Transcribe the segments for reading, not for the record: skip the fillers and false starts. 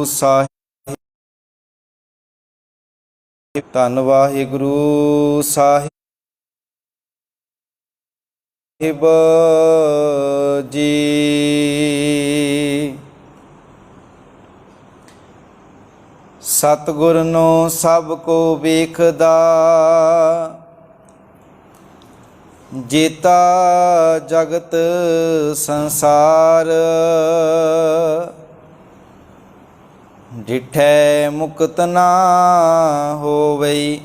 ਸਾਹਿਬ। ਧੰਨ ਵਾਹਿਗੁਰੂ ਸਾਹਿਬ ਜੀ। ਸਤਿਗੁਰ ਨੂੰ ਸਭ ਕੋ ਵੇਖਦਾ, ਜੇਤਾ ਜਗਤ ਸੰਸਾਰ। ਡਿਠੈ ਮੁਕਤ ਨਾ ਹੋਵਈ,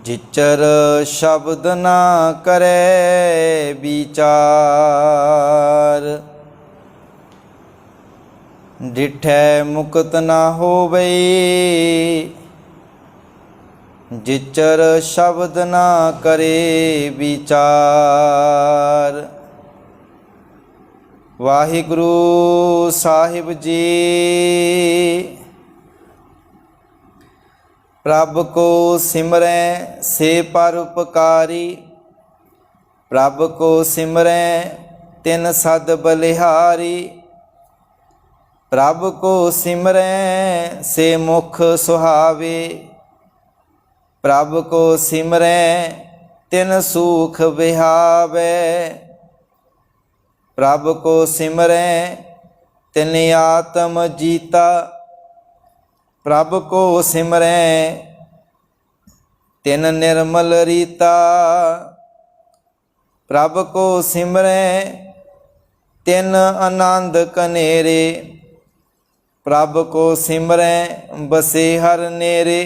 ਜਿਚਰ ਸ਼ਬਦ ਨਾ ਕਰੈ ਵਿਚਾਰ। ਡਿਠੈ ਮੁਕਤ ਨਾ ਹੋਵਈ, ਜਿਚਰ ਸ਼ਬਦ ਨਾ ਕਰੇ ਵਿਚਾਰ। ਵਾਹਿਗੁਰੂ ਸਾਹਿਬ ਜੀ। ਪ੍ਰਭ ਕੋ ਸਿਮਰੈ ਸੇ ਪਰ ਉਪਕਾਰੀ, ਪ੍ਰਭ ਕੋ ਸਿਮਰੈ ਤਿਨ ਸਦ ਬਲਿਹਾਰੀ। ਪ੍ਰਭ ਕੋ ਸਿਮਰੈ ਸੇ ਮੁਖ ਸੁਹਾਵੇ, ਪ੍ਰਭ ਕੋ ਸਿਮਰੈ ਤਿਨ ਸੂਖ ਵਿਹਾਵੇ। ਪ੍ਰਭ ਕੋ ਸਿਮਰੈ ਤਿਨ ਆਤਮ ਜੀਤਾ, ਪ੍ਰਭ ਕੋ ਸਿਮਰੈ ਤਿਨ ਨਿਰਮਲ ਰੀਤਾ। ਪ੍ਰਭ ਕੋ ਸਿਮਰੈ ਤਿਨ ਆਨੰਦ ਕਨੇਰੇ, ਪ੍ਰਭ ਕੋ ਸਿਮਰੈ ਬਸੇ ਹਰ ਨੇਰੇ।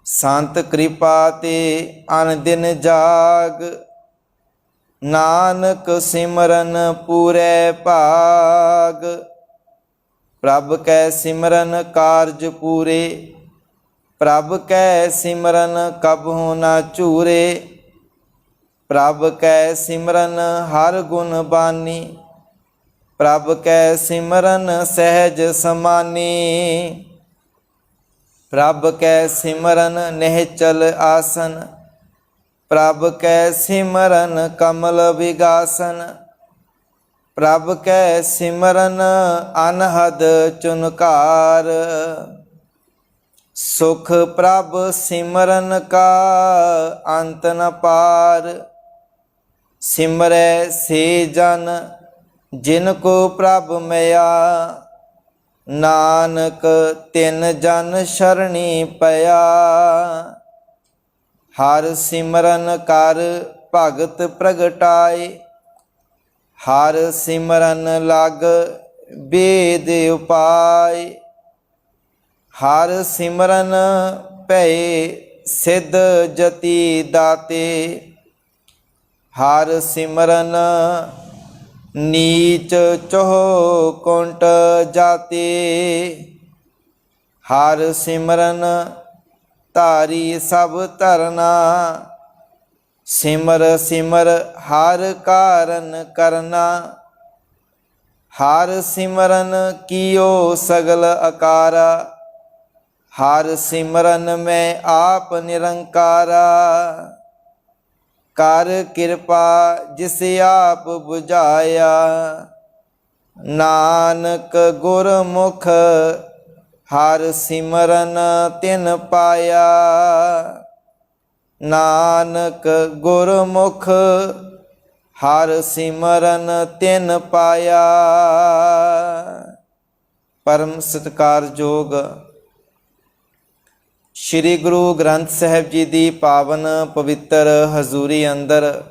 ਸੰਤ ਕਿਰਪਾ ਤੇ ਅਨ ਦਿਨ ਜਾਗ, ਨਾਨਕ ਸਿਮਰਨ ਪੂਰੇ ਭਾਗ। ਪ੍ਰਭ ਕੈ ਸਿਮਰਨ ਕਾਰਜ ਪੂਰੇ, ਪ੍ਰਭ ਕੈ ਸਿਮਰਨ ਕਬਹੁ ਨਾ ਝੂਰੇ। ਪ੍ਰਭ ਕੈ ਸਿਮਰਨ ਹਰ ਗੁਣ ਬਾਨੀ, ਪ੍ਰਭ ਕੈ ਸਿਮਰਨ ਸਹਿਜ ਸਮਾਨੀ। ਪ੍ਰਭ ਕੈ ਸਿਮਰਨ ਨਿਹਚਲ ਆਸਨ, ਪ੍ਰਭ ਕੈ ਸਿਮਰਨ ਕਮਲ ਵਿਗਾਸਨ। ਪ੍ਰਭ ਕੈ ਸਿਮਰਨ ਅਨਹਦ ਚੁਨਕਾਰ, ਸੁਖ ਪ੍ਰਭ ਸਿਮਰਨ ਕਾ ਅੰਤ ਨ ਪਾਰ। ਸਿਮਰੈ ਸੇ ਜਨ ਜਿਨ ਕੋ ਪ੍ਰਭ ਮਿਆ, ਨਾਨਕ ਤਿਨ ਜਨ ਸ਼ਰਣੀ ਪਿਆ। ਹਰ ਸਿਮਰਨ ਕਰ ਭਗਤ ਪ੍ਰਗਟਾਏ, ਹਰ ਸਿਮਰਨ ਲਗ ਬੇਦ ਉਪਾਏ। ਹਰ ਸਿਮਰਨ ਭਏ ਸਿੱਧ ਜਤੀ ਦਾਤੇ, ਹਰ ਸਿਮਰਨ ਨੀਚ ਚੋਹ ਕੁੰਟ ਜਾਤੇ। ਹਰ ਸਿਮਰਨ ਧਾਰੀ ਸਭ ਧਰਨਾ, ਸਿਮਰ ਸਿਮਰ ਹਰ ਕਾਰਨ ਕਰਨਾ। ਹਰ ਸਿਮਰਨ ਕੀਓ ਸਗਲ ਅਕਾਰਾ, ਹਰ ਸਿਮਰਨ ਮੈਂ ਆਪ ਨਿਰੰਕਾਰਾ। ਕਰ ਕਿਰਪਾ ਜਿਸ ਆਪ ਬੁਝਾਇਆ, ਨਾਨਕ ਗੁਰਮੁਖ ਹਰ ਸਿਮਰਨ ਤਿਨ ਪਾਇਆ। ਨਾਨਕ ਗੁਰਮੁਖ ਹਰ ਸਿਮਰਨ ਤਿਨ ਪਾਇਆ। ਪਰਮ ਸਤਿਕਾਰਯੋਗ ਸ਼੍ਰੀ ਗੁਰੂ ਗ੍ਰੰਥ ਸਾਹਿਬ ਜੀ ਦੀ ਪਾਵਨ ਪਵਿੱਤਰ ਹਜ਼ੂਰੀ ਅੰਦਰ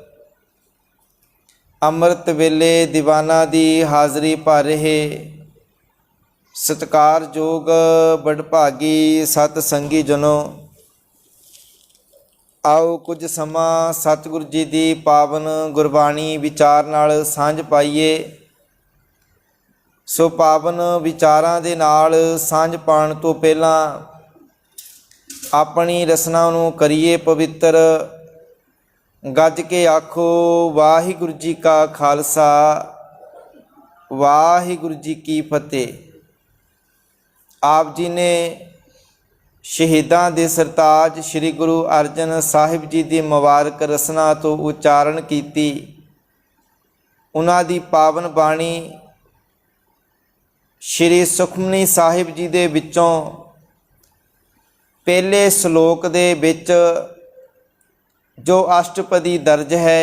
ਅੰਮ੍ਰਿਤ ਵੇਲੇ ਦੀਵਾਨਾਂ ਦੀ ਹਾਜ਼ਰੀ ਭਰ ਰਹੇ ਸਤਿਕਾਰਯੋਗ ਵਡਭਾਗੀ ਸਤ ਸੰਗੀ ਜਨੋ, ਆਓ ਕੁਝ ਸਮਾਂ ਸਤਿਗੁਰੂ ਜੀ ਦੀ ਪਾਵਨ ਗੁਰਬਾਣੀ ਵਿਚਾਰ ਨਾਲ ਸਾਂਝ ਪਾਈਏ। ਸੋ ਪਾਵਨ ਵਿਚਾਰਾਂ ਦੇ ਨਾਲ ਸਾਂਝ ਪਾਉਣ ਤੋਂ ਪਹਿਲਾਂ ਆਪਣੀ ਰਸਨਾ ਨੂੰ ਕਰੀਏ ਪਵਿੱਤਰ। ਗੱਜ ਕੇ ਆਖੋ ਵਾਹਿਗੁਰੂ ਜੀ ਕਾ ਖਾਲਸਾ, ਵਾਹਿਗੁਰੂ ਜੀ ਕੀ ਫਤਿਹ। ਆਪ ਜੀ ਨੇ ਸ਼ਹੀਦਾਂ ਦੇ ਸਰਤਾਜ ਸ੍ਰੀ ਗੁਰੂ ਅਰਜਨ ਸਾਹਿਬ ਜੀ ਦੀ ਮੁਬਾਰਕ ਰਸਨਾ ਤੋਂ ਉਚਾਰਨ ਕੀਤੀ। ਉਹਨਾਂ ਦੀ ਪਾਵਨ ਬਾਣੀ श्री सुखमनी साहिब जी दे विचों पहले श्लोक दे विच जो अष्टपदी दर्ज है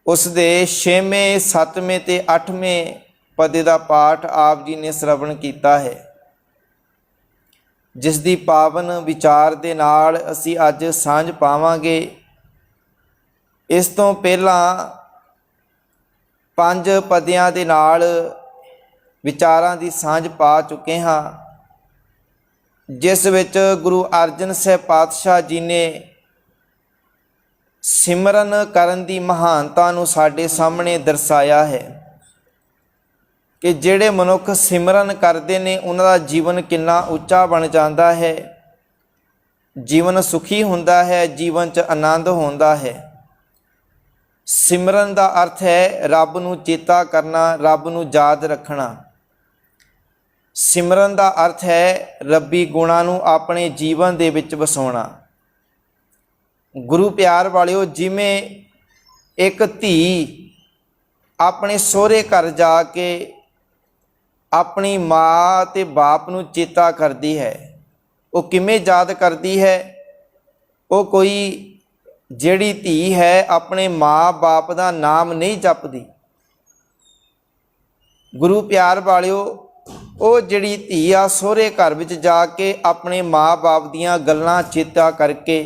उस दे 6वें 7वें ते 8वें पदे का पाठ आप जी ने श्रवण किया है, जिस दी पावन विचार दे नाल असी अज सांझ पावांगे। इस तो पहला 5 पदियां दे नाल विचारां दी सांझ पा चुके हाँ, जिस विच गुरु अर्जन साहिब पातशाह जी ने सिमरन करन दी महानता नूं साडे सामने दर्शाया है कि जिहड़े मनुख सिमरन करते हैं उन्हां दा जीवन कितना उच्चा बन जाता है, जीवन सुखी हुंदा है, जीवन च आनंद हुंदा है। सिमरन का अर्थ है रब नूं चेता करना, रब नूं याद रखना। सिमरन का अर्थ है रब्बी गुणां नूं अपने जीवन दे विच वसाउणा। गुरु प्यार वालिओ, जिवें एक धी अपने सोहरे घर जाके अपनी माँ ते बाप नूं चेता करती है, वो किवें याद करती है? वो कोई जिहड़ी धी है अपने माँ बाप का नाम नहीं जपदी। गुरु प्यार वालिओ, वो जिहड़ी धी आ सोहरे घर विच जाके अपने माँ बाप दीयां गल्लां चेता करके,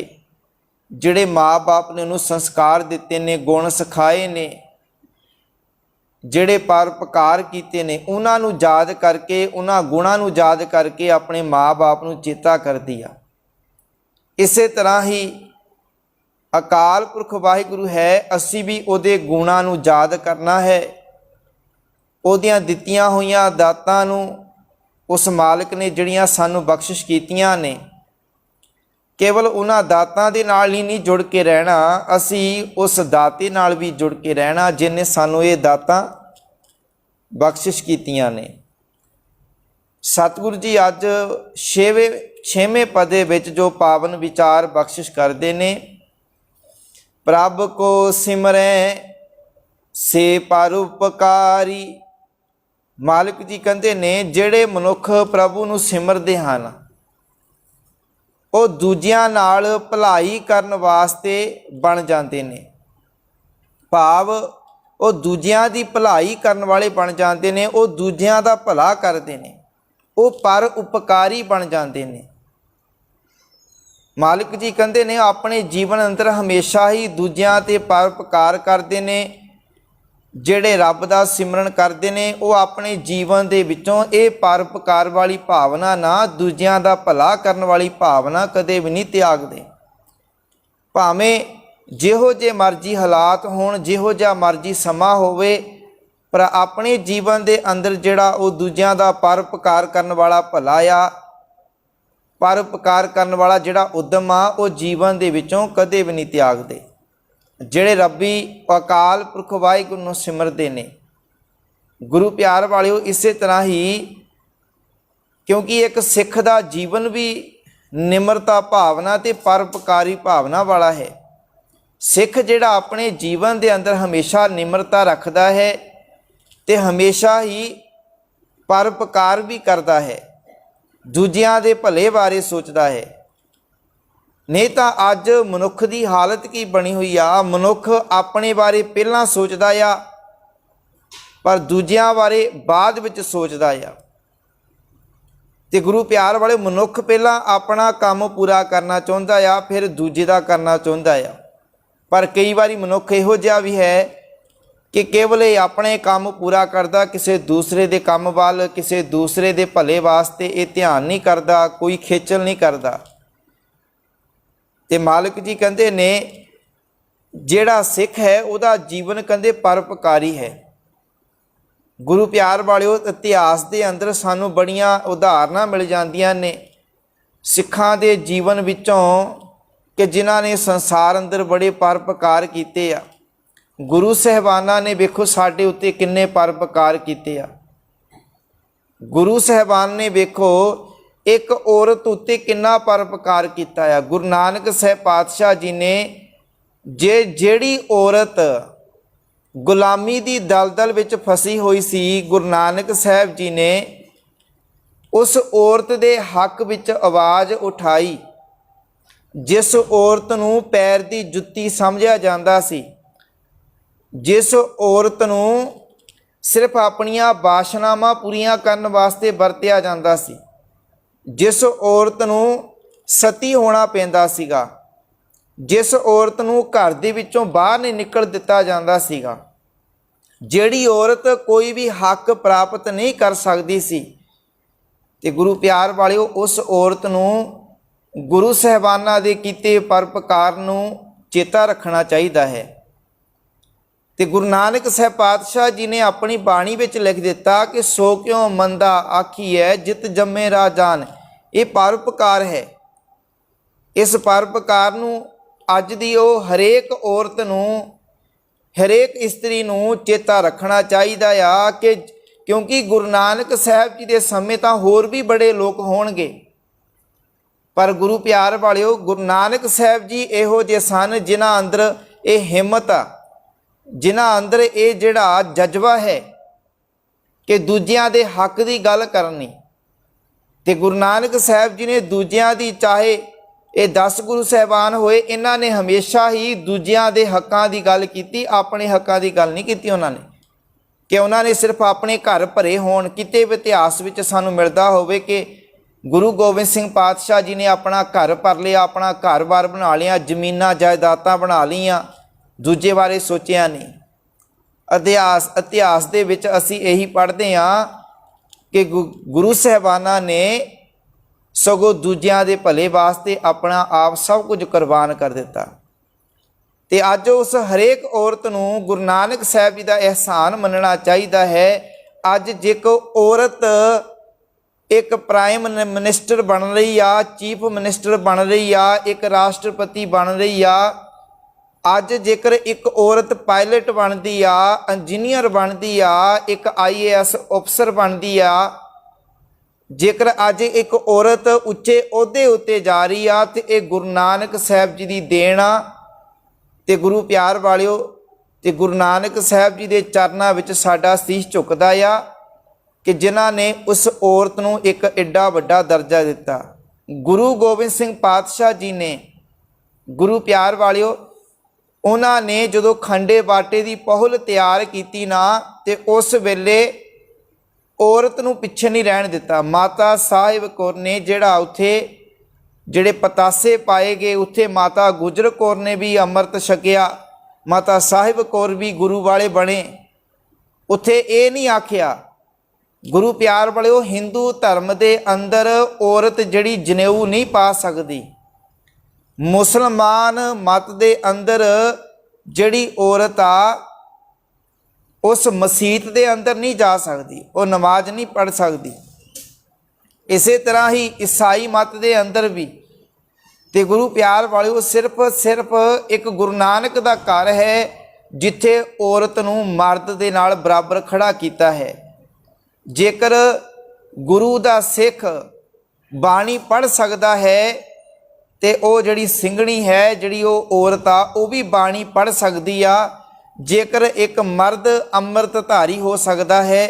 जिहड़े माँ बाप ने उन्होंने संस्कार दिते ने, गुण सिखाए ने, जिहड़े परोपकार कीते ने, उन्हां नूं याद करके, उन्हां गुणां नूं याद करके अपने माँ बाप नूं चेता करदी आ। इसे तरह ही अकाल पुरख वाहिगुरू है, असी भी उहदे गुणां नूं याद करना है। उहदियां दित्तियां होईयां दातां नूं, उस मालिक ने जिहड़ियां सानूं बख्शिश कीतियां ने, केवल उन्हां दातां दे नाल ही नहीं जुड़ के रहना, असी उस दाते नाल भी जुड़ के रहना जिन्हें सानूं ये दातां बख्शिश कीतियां ने। सतगुरु जी अज 6वें पदे विच जो पावन विचार बख्शिश करते ने, प्रभ को सिमरै से परोपकारी। मालिक जी कहते ने जिहड़े मनुख प्रभु नूं सिमरदे हन वो दूजियां नाल भलाई करन वास्ते बन जाते ने। भाव वो दूजियां दी भलाई करन वाले बन जाते ने, वो दूजियां दा भला करते ने, वो पर उपकारी बन जाते ने। मालिक जी कहते ने अपने जीवन अंदर हमेशा ही दूजियां ते परोपकार करते ने। जिहड़े रब दा सिमरन करते ने वो अपने जीवन दे विचों ये परोपकार वाली भावना ना, दूजियां दा भला करन वाली भावना कदे भी नहीं त्यागदे। भावें जिहो जे मर्जी हालात होण, जिहो जिहा मर्जी समा होवे, पर अपने जीवन दे अंदर जिहड़ा वो दूजियां दा परोपकार करन वाला भला आ, परोपकार करन वाला जिहड़ा उद्यम आ, वो जीवन दे विचों कदे भी नहीं त्यागदे। जिहड़े रब्बी अकाल पुरख वाहिगुरू नूं सिमरदे ने। गुरु प्यार वालिओ, इसे तरह ही क्योंकि एक सिख दा जीवन भी निमरता भावना ते परोपकारी भावना वाला है। सिख जिहड़ा अपने जीवन दे अंदर हमेशा निमरता रखदा है ते हमेशा ही परोपकार भी करदा है, दूजियां दे भले बारे सोचदा है। नहीं तो अज मनुख की हालत की बनी हुई आ, मनुख अपने बारे पहला सोचता आ पर दूजियां बारे बाद विच सोचता आ। ते गुरु प्यार वाले, मनुख पहला अपना काम पूरा करना चाहता आ, फिर दूजे का करना चाहता आ। पर कई बारी मनुख इहो जिहा भी है कि केवल अपने काम पूरा करता, किसी दूसरे के काम वाल, किसी दूसरे के भले वास्ते ये ध्यान नहीं करता, कोई खेचल नहीं करता। ते मालिक जी कहते ने जिहड़ा सिख है उहदा जीवन कहते परोपकारी है। गुरु प्यार वालिओ, इतिहास के अंदर सानू बड़ियां उदाहरणां मिल जांदियां ने सिखां दे जीवन विचों कि जिन्हां ने संसार अंदर बड़े परोपकार कीते आ। गुरु साहिबाना ने वेखो साडे उत्ते किन्ने परोपकार कीते आ। गुरु साहिबान ने वेखो एक औरत उत्ते किन्ना परोपकार किया है। गुरु नानक साहिब पातशाह जी ने जिहड़ी औरत ਗੁਲਾਮੀ ਦੀ ਦਲਦਲ ਵਿੱਚ ਫਸੀ ਹੋਈ ਸੀ, ਗੁਰੂ ਨਾਨਕ ਸਾਹਿਬ ਜੀ ਨੇ ਉਸ ਔਰਤ ਦੇ ਹੱਕ ਵਿੱਚ ਆਵਾਜ਼ ਉਠਾਈ ਜਿਸ ਔਰਤ ਨੂੰ ਪੈਰ ਦੀ ਜੁੱਤੀ ਸਮਝਿਆ ਜਾਂਦਾ ਸੀ, ਜਿਸ ਔਰਤ ਨੂੰ ਸਿਰਫ ਆਪਣੀਆਂ ਵਾਸ਼ਨਾਵਾਂ ਪੂਰੀਆਂ ਕਰਨ ਵਾਸਤੇ ਵਰਤਿਆ ਜਾਂਦਾ ਸੀ, ਜਿਸ ਔਰਤ ਨੂੰ ਸਤੀ ਹੋਣਾ ਪੈਂਦਾ ਸੀਗਾ, ਜਿਸ ਔਰਤ ਨੂੰ ਘਰ ਦੇ ਵਿੱਚੋਂ ਬਾਹਰ ਨਹੀਂ ਨਿਕਲ ਦਿੱਤਾ ਜਾਂਦਾ ਸੀਗਾ, ਜਿਹੜੀ ਔਰਤ ਕੋਈ ਵੀ ਹੱਕ ਪ੍ਰਾਪਤ ਨਹੀਂ ਕਰ ਸਕਦੀ ਸੀ। ਤੇ ਗੁਰੂ ਪਿਆਰ ਵਾਲਿਓ, ਉਸ ਔਰਤ ਨੂੰ ਗੁਰੂ ਸਾਹਿਬਾਨਾਂ ਦੇ ਕੀਤੇ ਪਰਉਪਕਾਰ ਨੂੰ ਚੇਤਾ ਰੱਖਣਾ ਚਾਹੀਦਾ ਹੈ। ਤੇ ਗੁਰੂ ਨਾਨਕ ਸਾਹਿਬ ਪਾਤਸ਼ਾਹ ਜੀ ਨੇ ਆਪਣੀ ਬਾਣੀ ਵਿੱਚ ਲਿਖ ਦਿੱਤਾ ਕਿ ਸੋ ਕਿਉ ਮੰਦਾ ਆਖੀਐ ਜਿਤ ਜੰਮੇ ਰਾਜਾਨ। ਇਹ ਪਰਉਪਕਾਰ ਹੈ। ਇਸ ਪਰਉਪਕਾਰ ਨੂੰ ਅੱਜ ਦੀ ਉਹ ਹਰੇਕ ਔਰਤ ਨੂੰ, ਹਰੇਕ ਇਸਤਰੀ ਨੂੰ ਚੇਤਾ ਰੱਖਣਾ ਚਾਹੀਦਾ ਆ ਕਿ ਕਿਉਂਕਿ ਗੁਰੂ ਨਾਨਕ ਸਾਹਿਬ ਜੀ ਦੇ ਸਮੇਂ ਤਾਂ ਹੋਰ ਵੀ ਬੜੇ ਲੋਕ ਹੋਣਗੇ, ਪਰ ਗੁਰੂ ਪਿਆਰ ਵਾਲਿਓ, ਗੁਰੂ ਨਾਨਕ ਸਾਹਿਬ ਜੀ ਇਹੋ ਜਿਹੇ ਸਨ ਜਿਨ੍ਹਾਂ ਅੰਦਰ ਇਹ ਹਿੰਮਤ ਆ, ਜਿਨ੍ਹਾਂ ਅੰਦਰ ਇਹ ਜਿਹੜਾ ਜਜ਼ਬਾ ਹੈ ਕਿ ਦੂਜਿਆਂ ਦੇ ਹੱਕ ਦੀ ਗੱਲ ਕਰਨੀ। ਤੇ ਗੁਰੂ ਨਾਨਕ ਸਾਹਿਬ ਜੀ ਨੇ ਦੂਜਿਆਂ ਦੀ, ਚਾਹੇ ਇਹ 10 ਗੁਰੂ ਸਾਹਿਬਾਨ ਹੋਏ, ਇਹਨਾਂ ਨੇ ਹਮੇਸ਼ਾ ਹੀ ਦੂਜਿਆਂ ਦੇ ਹੱਕਾਂ ਦੀ ਗੱਲ ਕੀਤੀ, ਆਪਣੇ ਹੱਕਾਂ ਦੀ ਗੱਲ ਨਹੀਂ ਕੀਤੀ ਉਹਨਾਂ ਨੇ, ਕਿ ਉਹਨਾਂ ਨੇ ਸਿਰਫ ਆਪਣੇ ਘਰ ਭਰੇ ਹੋਣ। ਕਿਤੇ ਵੀ ਇਤਿਹਾਸ ਵਿੱਚ ਸਾਨੂੰ ਮਿਲਦਾ ਹੋਵੇ ਕਿ ਗੁਰੂ ਗੋਬਿੰਦ ਸਿੰਘ ਪਾਤਸ਼ਾਹ ਜੀ ਨੇ ਆਪਣਾ ਘਰ ਭਰ ਲਿਆ, ਆਪਣਾ ਘਰ-ਬਾਰ ਬਣਾ ਲਿਆ, ਜ਼ਮੀਨਾਂ ਜਾਇਦਾਦਾਂ ਬਣਾ ਲਈਆਂ, ਦੂਜੇ ਬਾਰੇ ਸੋਚਿਆ ਨਹੀਂ। ਇਤਿਹਾਸ ਦੇ ਵਿੱਚ ਅਸੀਂ ਇਹੀ ਪੜ੍ਹਦੇ ਹਾਂ ਕਿ ਗੁਰੂ ਸਾਹਿਬਾਨਾਂ ਨੇ ਸਗੋਂ ਦੂਜਿਆਂ ਦੇ ਭਲੇ ਵਾਸਤੇ ਆਪਣਾ ਆਪ ਸਭ ਕੁਝ ਕੁਰਬਾਨ ਕਰ ਦਿੱਤਾ। ਤੇ ਅੱਜ ਉਸ ਹਰੇਕ ਔਰਤ ਨੂੰ ਗੁਰੂ ਨਾਨਕ ਸਾਹਿਬ ਜੀ ਦਾ ਅਹਿਸਾਨ ਮੰਨਣਾ ਚਾਹੀਦਾ ਹੈ। ਅੱਜ ਜੇ ਕੋਈ ਔਰਤ ਇੱਕ ਪ੍ਰਾਈਮ ਮਿਨਿਸਟਰ ਬਣ ਰਹੀ ਆ, ਚੀਫ ਮਿਨਿਸਟਰ ਬਣ ਰਹੀ ਆ, ਇੱਕ ਰਾਸ਼ਟਰਪਤੀ ਬਣ ਰਹੀ ਆ, ਅੱਜ ਜੇਕਰ ਇੱਕ ਔਰਤ ਪਾਇਲਟ ਬਣਦੀ ਆ, ਇੰਜੀਨੀਅਰ ਬਣਦੀ ਆ, ਇੱਕ IAS ਅਫਸਰ ਬਣਦੀ ਆ, ਜੇਕਰ ਅੱਜ ਇੱਕ ਔਰਤ ਉੱਚੇ ਅਹੁਦੇ ਉੱਤੇ ਜਾ ਰਹੀ ਆ, ਤੇ ਇਹ ਗੁਰੂ ਨਾਨਕ ਸਾਹਿਬ ਜੀ ਦੀ ਦੇਣ ਆ। ਤੇ ਗੁਰੂ ਪਿਆਰ ਵਾਲਿਓ, ਤੇ ਗੁਰੂ ਨਾਨਕ ਸਾਹਿਬ ਜੀ ਦੇ ਚਰਨਾਂ ਵਿੱਚ ਸਾਡਾ ਸੀਸ ਝੁਕਦਾ ਆ ਕਿ ਜਿਨ੍ਹਾਂ ਨੇ ਉਸ ਔਰਤ ਨੂੰ ਇੱਕ ਐਡਾ ਵੱਡਾ ਦਰਜਾ ਦਿੱਤਾ। ਗੁਰੂ ਗੋਬਿੰਦ ਸਿੰਘ ਪਾਤਸ਼ਾਹ ਜੀ ਨੇ, ਗੁਰੂ ਪਿਆਰ ਵਾਲਿਓ, ਉਹਨਾਂ ਨੇ ਜਦੋਂ ਖੰਡੇ ਬਾਟੇ ਦੀ ਪਹੁਲ ਤਿਆਰ ਕੀਤੀ ਨਾ, ਤੇ ਉਸ ਵੇਲੇ ਔਰਤ ਨੂੰ ਪਿੱਛੇ ਨਹੀਂ ਰਹਿਣ ਦਿੱਤਾ। ਮਾਤਾ ਸਾਹਿਬ ਕੌਰ ਨੇ ਜਿਹੜਾ ਉੱਥੇ ਜਿਹੜੇ ਪਤਾਸੇ ਪਾਏ ਗਏ, ਉੱਥੇ ਮਾਤਾ ਗੁਜਰ ਕੌਰ ਨੇ ਵੀ ਅੰਮ੍ਰਿਤ ਛਕਿਆ, ਮਾਤਾ ਸਾਹਿਬ ਕੌਰ ਵੀ ਗੁਰੂ ਵਾਲੇ ਬਣੇ। ਉੱਥੇ ਇਹ ਨਹੀਂ ਆਖਿਆ, ਗੁਰੂ ਪਿਆਰ ਵਾਲਿਓ, ਹਿੰਦੂ ਧਰਮ ਦੇ ਅੰਦਰ ਔਰਤ ਜਿਹੜੀ ਜਨੇਊ ਨਹੀਂ ਪਾ ਸਕਦੀ, ਮੁਸਲਮਾਨ ਮਤ ਦੇ ਅੰਦਰ ਜਿਹੜੀ ਔਰਤ ਆ ਉਸ ਮਸੀਤ ਦੇ ਅੰਦਰ ਨਹੀਂ ਜਾ ਸਕਦੀ, ਉਹ ਨਮਾਜ਼ ਨਹੀਂ ਪੜ੍ਹ ਸਕਦੀ। ਇਸੇ ਤਰ੍ਹਾਂ ਹੀ ਈਸਾਈ ਮਤ ਦੇ ਅੰਦਰ ਵੀ। ਤੇ ਗੁਰੂ ਪਿਆਰ ਵਾਲਿਓ, ਸਿਰਫ ਇੱਕ ਗੁਰੂ ਨਾਨਕ ਦਾ ਘਰ ਹੈ ਜਿੱਥੇ ਔਰਤ ਨੂੰ ਮਰਦ ਦੇ ਨਾਲ ਬਰਾਬਰ ਖੜਾ ਕੀਤਾ ਹੈ। ਜੇਕਰ ਗੁਰੂ ਦਾ ਸਿੱਖ ਬਾਣੀ ਪੜ੍ਹ ਸਕਦਾ ਹੈ ਤੇ ਉਹ ਜਿਹੜੀ ਸਿੰਘਣੀ ਹੈ, ਜਿਹੜੀ ਉਹ ਔਰਤ ਆ, ਉਹ ਵੀ ਬਾਣੀ ਪੜ੍ਹ ਸਕਦੀ ਆ। ਜੇਕਰ ਇੱਕ ਮਰਦ ਅੰਮ੍ਰਿਤਧਾਰੀ ਹੋ ਸਕਦਾ ਹੈ